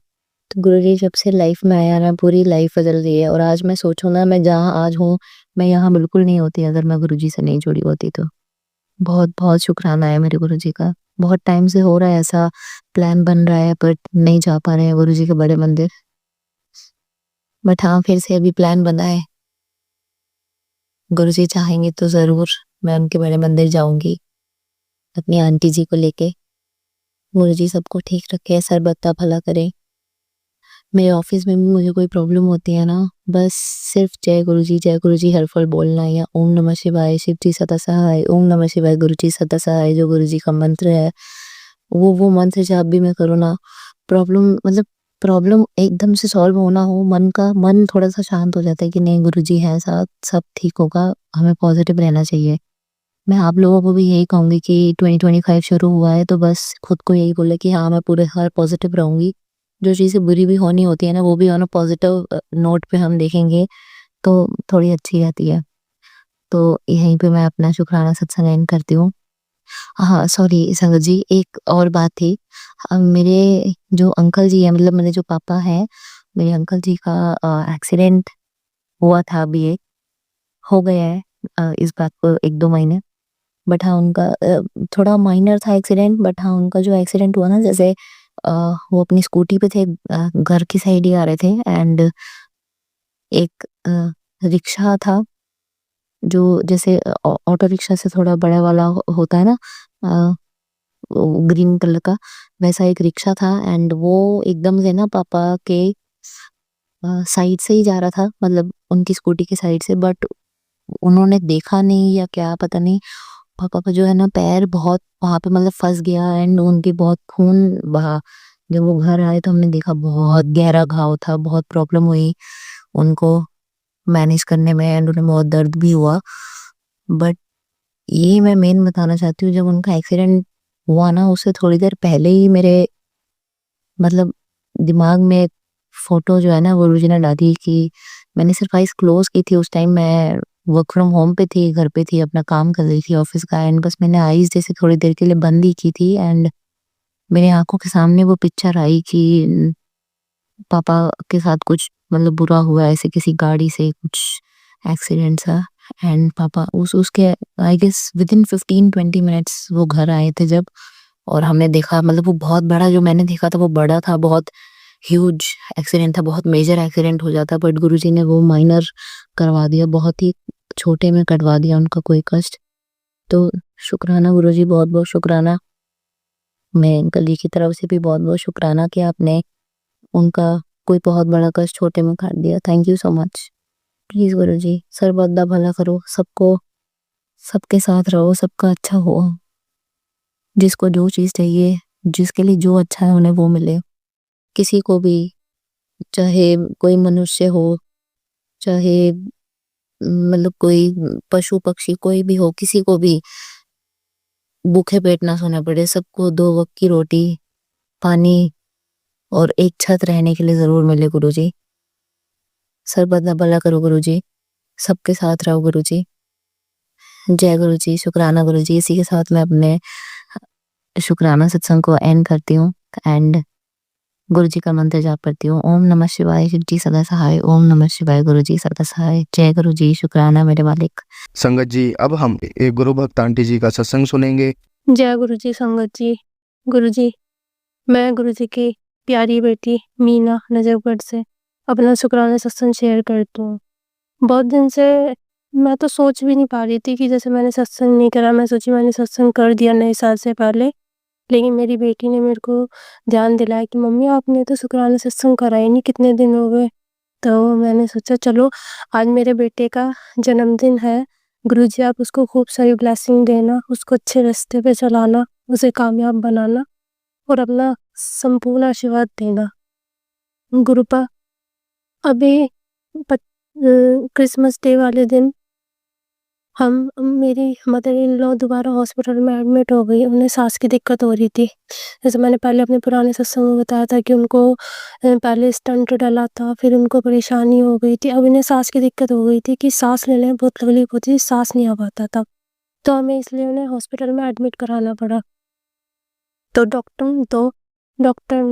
तो गुरुजी जब से लाइफ़ में आया ना, पूरी लाइफ़ बदल गई है। और आज मैं सोचूँ ना, मैं जहाँ आज हूँ, मैं यहाँ बिल्कुल नहीं होती अगर मैं गुरुजी से नहीं जुड़ी होती तो। बहुत-बहुत शुकराना है मेरे गुरुजी का। बहुत टाइम से हो रहा है ऐसा, प्लान बन रहा है बट नहीं जा पा रहे हैं गुरुजी के बड़े मंदिर। बट हाँ, फिर से अभी प्लान बना है। गुरुजी चाहेंगे तो ज़रूर मैं उनके बड़े मंदिर जाऊँगी, अपनी आंटी जी को लेके। गुरुजी सबको ठीक रखे, सर्बत का भला करें। मेरे ऑफ़िस में भी मुझे कोई प्रॉब्लम होती है ना, बस सिर्फ़ जय गुरुजी हर पल बोलना है, या ओम नमः शिवाय, शिव जी सदा सहाय, ओम नमः शिवाय, गुरुजी सदा सहाय, जो गुरुजी का मंत्र है, वो मंत्र जाप भी मैं करूँ ना, प्रॉब्लम एकदम से सॉल्व होना हो, मन थोड़ा-सा शांत हो जाता है कि नहीं, गुरुजी हैं साथ, सब ठीक होगा, हमें पॉज़िटिव रहना चाहिए। मैं आप लोगों को भी यही कहूँगी कि 2025 शुरू हुआ है, तो बस खुद को यही बोले कि हाँ, मैं पूरे हर पॉज़िटिव रहूँगी। जो चीज़ें बुरी भी होनी होती है ना, वो भी ऑन अ पॉज़िटिव नोट पे हम देखेंगे, तो थोड़ी अच्छी रहती है। तो यहीं पे मैं अपना शुकराना सत्संग एंड करती हूँ। हाँ, सॉरी संगत जी, एक और बात थी। मेरे जो अंकल जी हैं, मतलब मेरे जो पापा हैं, मेरे अंकल जी का एक्सीडेंट हुआ था अभी हो गया है इस बात को 1-2 महीने। बट हाँ, उनका थोड़ा माइनर था एक्सीडेंट, बट हाँ, उनका जो एक्सीडेंट हुआ ना, जैसे वो अपनी स्कूटी पे थे, घर की साइड ही आ रहे थे, एंड एक रिक्शा था, जो जैसे ऑटो रिक्शा से थोड़ा बड़ा वाला होता है ना, अ, ग्रीन कलर का, वैसा एक रिक्शा था। एंड वो एकदम से ना पापा के साइड से ही जा रहा था, मतलब उनकी स्कूटी की साइड से, बट उन्होंने देखा नहीं या क्या पता नहीं, पापा का जो है ना पैर बहुत वहाँ पे मतलब फँस गया, एंड उनके बहुत खून बहा। जब वो घर आए तो हमने देखा बहुत गहरा घाव था, बहुत प्रॉब्लम हुई। उनको मैनेज करने में, एंड उन्हें बहुत दर्द भी हुआ। बट ये मैं मेन बताना चाहती हूँ, जब उनका एक्सीडेंट हुआ ना, उससे थोड़ी देर पहले ही मेरे मतलब दिमाग में एक फोटो जो है ना गुरुजी ने डाली कि मैंने सिर्फ आइज क्लोज की थी। उस टाइम मैं वर्क फ्रॉम होम पे थी, घर पे थी, अपना काम कर रही थी ऑफिस का, एंड बस मैंने आईज जैसे थोड़ी देर के लिए बंद ही की थी, एंड मेरे आंखों के सामने वो पिक्चर आई कि पापा के साथ कुछ मतलब बुरा हुआ, ऐसे किसी गाड़ी से कुछ एक्सीडेंट सा। एंड पापा उसके I guess within 15-20 minutes वो घर आए थे जब, और हमने देखा, मतलब वो बहुत बड़ा, जो मैंने देखा था वो बड़ा था, बहुत ह्यूज एक्सीडेंट था, बहुत मेजर एक्सीडेंट हो जाता, बट गुरुजी ने वो माइनर करवा दिया, बहुत ही छोटे में कटवा दिया उनका कोई कष्ट। तो शुक्राना गुरुजी, बहुत बहुत शुक्राना। मैं अंकल जी की तरफ से भी बहुत बहुत शुक्राना कि आपने उनका कोई बहुत बड़ा कष्ट छोटे में काट दिया। Thank you so much. Please Guruji, सर्वदा भला करो सबको, सबके साथ रहो, सबका अच्छा हो, जिसको जो चीज चाहिए, जिसके लिए जो अच्छा है उन्हें वो मिले। किसी को भी, चाहे कोई मनुष्य हो, चाहे मतलब कोई पशु पक्षी कोई भी हो, किसी को भी भूखे पेट ना सोना पड़े, सबको 2 वक्त की रोटी, पानी और एक छत रहने के लिए जरूर मिले गुरुजी। सर्वदा भला करो गुरुजी, सबके साथ रहो गुरुजी। जय गुरुजी, शुक्राना गुरुजी। इसी के साथ मैं अपने शुक्राना सत्संग को एंड करती हूँ, एंड गुरुजी का मंत्र जाप करती हूँ। ओम नमः शिवाय, शिव जी सदा सहाय। ओम नमः शिवाय, गुरुजी सदा सहाय। जय गुरुजी, शुक्राना मेरे मालिक। संगत जी, अब हम एक गुरु भक्त आंटी जी का सत्संग सुनेंगे। जय गुरु जी। संगत जी, गुरु जी, मैं गुरु जी की प्यारी बेटी मीना नजफगढ़ से अपना शुक्राना सत्संग शेयर करती हूँ। बहुत दिन से मैं तो सोच भी नहीं पा रही थी कि जैसे मैंने सत्संग नहीं करा, मैं सोची मैंने सत्संग कर दिया नए साल से पहले, लेकिन मेरी बेटी ने मेरे को ध्यान दिलाया कि मम्मी आपने तो शुक्राना सत्संग करा ही नहीं, कितने दिन हो गए। तो मैंने सोचा चलो आज मेरे बेटे का जन्मदिन है, गुरुजी आप उसको खूब सारी ब्लेसिंग देना, उसको अच्छे रास्ते पे चलाना, उसे कामयाब बनाना और अपना संपूर्ण आशीर्वाद देना। गुरुपा अभी क्रिसमस डे वाले दिन मेरी मदर इन लॉ दोबारा हॉस्पिटल में एडमिट हो गई। उन्हें सांस की दिक्कत हो रही थी। जैसे मैंने पहले अपने पुराने सत्संग में बताया था कि उनको पहले स्टंट डाला था, फिर उनको परेशानी हो गई थी, अब इन्हें सांस की दिक्कत हो गई थी कि सांस लेने में बहुत तकलीफ होती थी, सांस नहीं आ पाता था, तो हमें इसलिए उन्हें हॉस्पिटल में एडमिट कराना पड़ा। तो डॉक्टर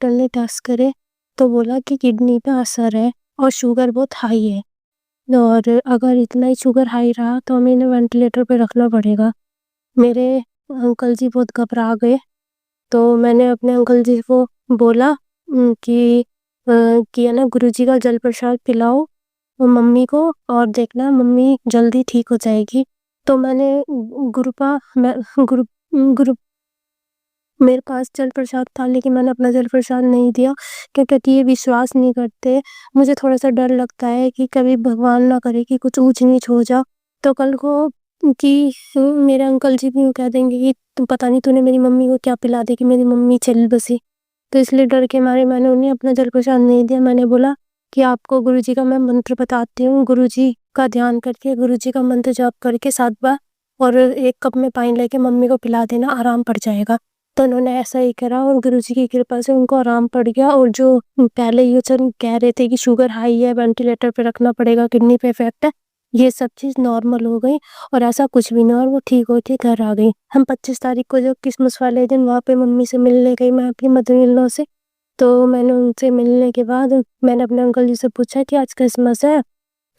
ने टेस्ट करे तो बोला कि किडनी पे असर है और शुगर बहुत हाई है, और अगर इतना ही शुगर हाई रहा तो हमें इन्हें वेंटिलेटर पे रखना पड़ेगा। मेरे अंकल जी बहुत घबरा गए, तो मैंने अपने अंकल जी को बोला कि है ना गुरुजी का जल प्रसाद पिलाओ और मम्मी को, और देखना मम्मी जल्दी ठीक हो जाएगी। तो मैंने गुरु मेरे पास जल प्रसाद था, लेकिन मैंने अपना जल प्रसाद नहीं दिया क्योंकि ये विश्वास नहीं करते। मुझे थोड़ा सा डर लगता है कि कभी भगवान ना करे कि कुछ ऊंच नीच हो जा तो कल को कि मेरे अंकल जी भी यूँ कह देंगे कि तुम पता नहीं तूने मेरी मम्मी को क्या पिला दी कि मेरी मम्मी चल बसी। तो इसलिए डर के मारे मैंने उन्हें अपना जल प्रसाद नहीं दिया। मैंने बोला कि आपको गुरुजी का मैं मंत्र बताती हूँ, गुरुजी का ध्यान करके, गुरुजी का मंत्र जाप करके 7 बार और 1 कप में पानी लेके मम्मी को पिला देना, आराम पड़ जाएगा। तो उन्होंने ऐसा ही करा और गुरुजी की कृपा से उनको आराम पड़ गया। और जो पहले ये कह रहे थे कि शुगर हाई है, वेंटिलेटर पे रखना पड़ेगा, किडनी पे इफेक्ट है, ये सब चीज़ नॉर्मल हो गई और ऐसा कुछ भी नहीं, और वो ठीक हो के घर आ गई। हम 25 तारीख को जो क्रिसमस वाले दिन वहाँ पे मम्मी से मिलने गई, मैं अपनी मदर इन लॉ से, तो मैंने उनसे मिलने के बाद मैंने अपने अंकल जी से पूछा कि आज क्रिसमस है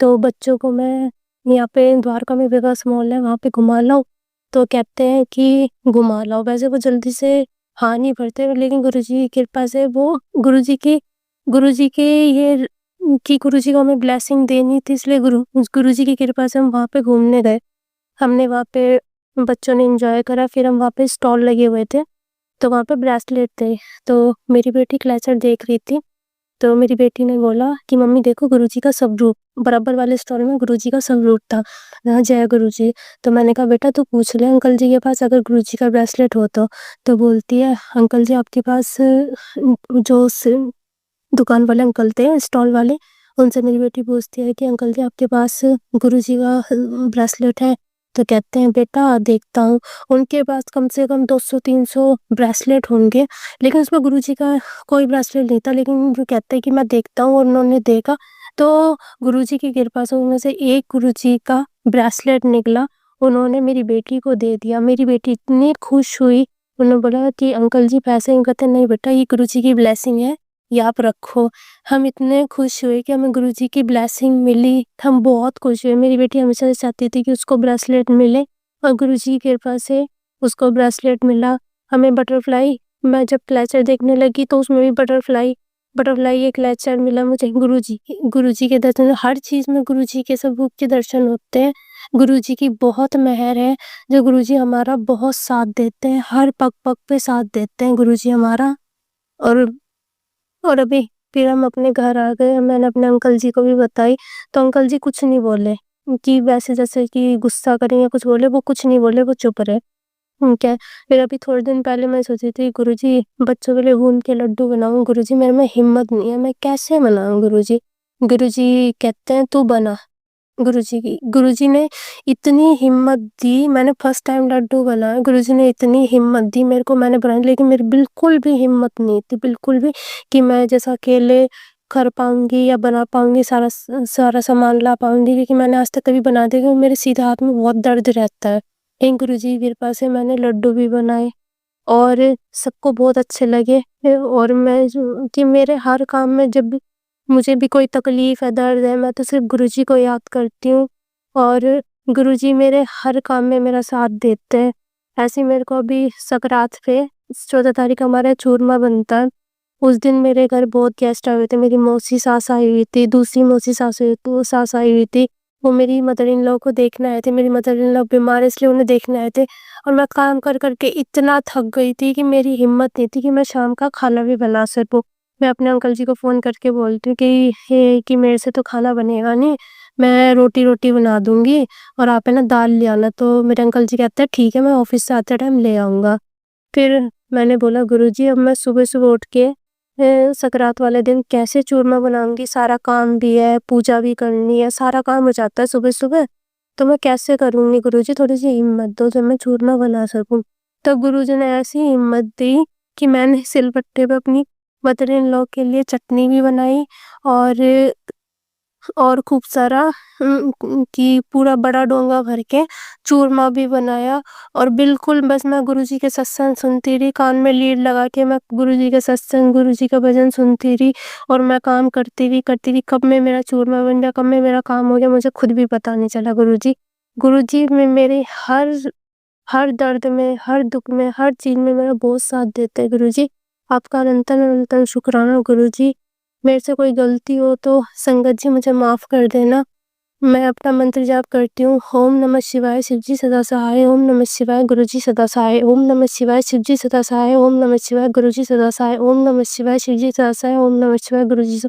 तो बच्चों को मैं यहाँ पे द्वारका में विकास मॉल है वहाँ पे घुमा लाऊं। तो कहते हैं कि घुमा लाओ। वैसे वो जल्दी से हाँ नहीं भरते, लेकिन गुरुजी की कृपा से वो गुरुजी के ये कि गुरुजी को हमें ब्लेसिंग देनी थी, इसलिए गुरुजी की कृपा से हम वहाँ पे घूमने गए। हमने वहाँ पे बच्चों ने एंजॉय करा। फिर हम वहाँ पे स्टॉल लगे हुए थे, तो वहाँ पे ब्रेसलेट थे, तो मेरी बेटी क्लचर देख रही थी, तो मेरी बेटी ने बोला कि मम्मी देखो गुरुजी का स्वरूप, बराबर वाले स्टॉल में गुरुजी का स्वरूप था। जय गुरुजी। तो मैंने कहा बेटा तू पूछ ले अंकल जी के पास अगर गुरुजी का ब्रेसलेट हो तो बोलती है अंकल जी आपके पास जो दुकान वाले अंकल थे, स्टॉल वाले, उनसे मेरी बेटी पूछती है कि अंकल जी आपके पास गुरुजी का ब्रेसलेट है? तो कहते हैं बेटा देखता हूँ। उनके पास कम से कम 200-300 ब्रेसलेट होंगे, लेकिन उसमें गुरुजी का कोई ब्रेसलेट नहीं था, लेकिन वो कहते हैं कि मैं देखता हूँ, और उन्होंने देखा तो गुरुजी की कृपा से उनमें से एक गुरुजी का ब्रेसलेट निकला, उन्होंने मेरी बेटी को दे दिया। मेरी बेटी इतनी खुश हुई, उन्होंने बोला कि अंकल जी पैसे? कहते नहीं बेटा ये गुरुजी की ब्लेसिंग है, ये आप रखो। हम इतने खुश हुए कि हमें गुरुजी की ब्लेसिंग मिली, हम बहुत खुश हुए। मेरी बेटी हमेशा से चाहती थी कि उसको ब्रेसलेट मिले, और गुरुजी की कृपा से उसको ब्रेसलेट मिला। हमें बटरफ्लाई, मैं जब क्लेचर देखने लगी तो उसमें भी बटरफ्लाई एक क्लेचर मिला मुझे। गुरुजी के दर्शन, हर चीज़ में गुरुजी के स्वरूप के दर्शन होते हैं। गुरुजी की बहुत मेहर है, जो गुरुजी हमारा बहुत साथ देते हैं, हर पग-पग पे साथ देते हैं गुरुजी हमारा। और अभी फिर हम अपने घर आ गए, मैंने अपने अंकल जी को भी बताई, तो अंकल जी कुछ नहीं बोले, कि वैसे जैसे कि गुस्सा करें या कुछ बोले, वो कुछ नहीं बोले, वो चुप रहे। क्या फिर अभी थोड़े दिन पहले मैं सोची थी गुरुजी बच्चों के लिए गूंद के लड्डू बनाऊं, गुरुजी मेरे में हिम्मत नहीं है, मैं कैसे बनाऊं गुरुजी? गुरुजी कहते हैं तू बना। गुरुजी ने इतनी हिम्मत दी, मैंने फर्स्ट टाइम लड्डू बनाया, गुरुजी ने इतनी हिम्मत दी मेरे को, मैंने बनाया, लेकिन मेरी बिल्कुल भी हिम्मत नहीं थी, बिल्कुल भी, कि मैं जैसा अकेले कर पाऊंगी या बना पाऊंगी, सारा सामान ला पाऊंगी, क्योंकि मैंने आज तक कभी बना दिया, क्योंकि मेरे सीधे हाथ में बहुत दर्द रहता है। लेकिन गुरुजी की कृपा से मैंने लड्डू भी बनाए, और सबको बहुत अच्छे लगे। और कि मेरे हर काम में जब भी मुझे भी कोई तकलीफ है, दर्द है, मैं तो सिर्फ गुरुजी को याद करती हूँ, और गुरुजी मेरे हर काम में मेरा साथ देते हैं। ऐसे ही मेरे को अभी सकरात पे 14 तारीख हमारा चूरमा बनता है, उस दिन मेरे घर बहुत गेस्ट आए हुए थे, मेरी मौसी सास आई हुई थी, दूसरी मौसी सास आई हुई थी, वो मेरी मदर इन लॉ को देखने आए थे। मेरी मदर इन लॉ बीमार है, इसलिए उन्हें देखने आए थे, और मैं काम कर करके इतना थक गई थी कि मेरी हिम्मत नहीं थी कि मैं शाम का खाना भी बना सकूं। मैं अपने अंकल जी को फ़ोन करके बोलती हूँ कि मेरे से तो खाना बनेगा नहीं, मैं रोटी बना दूंगी, और आप है ना दाल ले आना। तो मेरे अंकल जी कहते हैं ठीक है, मैं ऑफिस से आते टाइम ले आऊँगा। फिर मैंने बोला गुरुजी अब मैं सुबह उठ के सकरात वाले दिन कैसे चूरमा बनाऊंगी, सारा काम भी है, पूजा भी करनी है, सारा काम हो जाता है सुबह, तो मैं कैसे करूंगी गुरुजी, थोड़ी सी हिम्मत दो जब मैं चूरमा बना सकूं। तब गुरुजी ने ऐसी हिम्मत दी कि मैंने सिलबट्टे पे अपनी मदर इन लॉ के लिए चटनी भी बनाई, और खूब सारा कि पूरा बड़ा डोंगा भर के चूरमा भी बनाया। और बिल्कुल बस मैं गुरुजी के सत्संग सुनती रही, कान में लीड लगा के मैं गुरुजी के सत्संग, गुरुजी का भजन सुनती रही, और मैं काम करती रही। कब में मेरा चूरमा बन गया, कब में मेरा काम हो गया, मुझे खुद भी पता नहीं चला। गुरुजी में मेरे हर दर्द में, हर दुख में, हर चीज में मेरा बहुत साथ देते हैं गुरुजी। आपका अनंत शुक्राना गुरुजी। मेरे से कोई गलती हो तो संगत जी मुझे माफ कर देना। मैं अपना मंत्र जाप करती हूँ, ओम नमः शिवाय शिवजी सदा सहाय, ओम नमः शिवाय गुरुजी सदा सहाय, ओम नमः शिवाय शिवजी सदा सहाय, ओम नमः शिवाय गुरुजी सदा सहाय, ओम नमः शिवाय शिवजी सदा सहाय, ओम नमः शिवाय गुरुजी।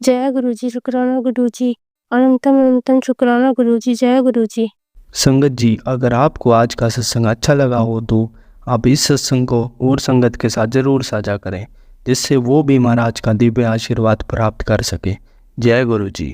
जय गुरुजी, शुक्राना गुरुजी, अनंतम शुक्राना गुरुजी, जय गुरुजी। संगत जी, अगर आपको आज का सत्संग अच्छा लगा हो तो आप इस सत्संग को और संगत के साथ ज़रूर साझा करें, जिससे वो भी महाराज का दिव्य आशीर्वाद प्राप्त कर सके। जय गुरु जी।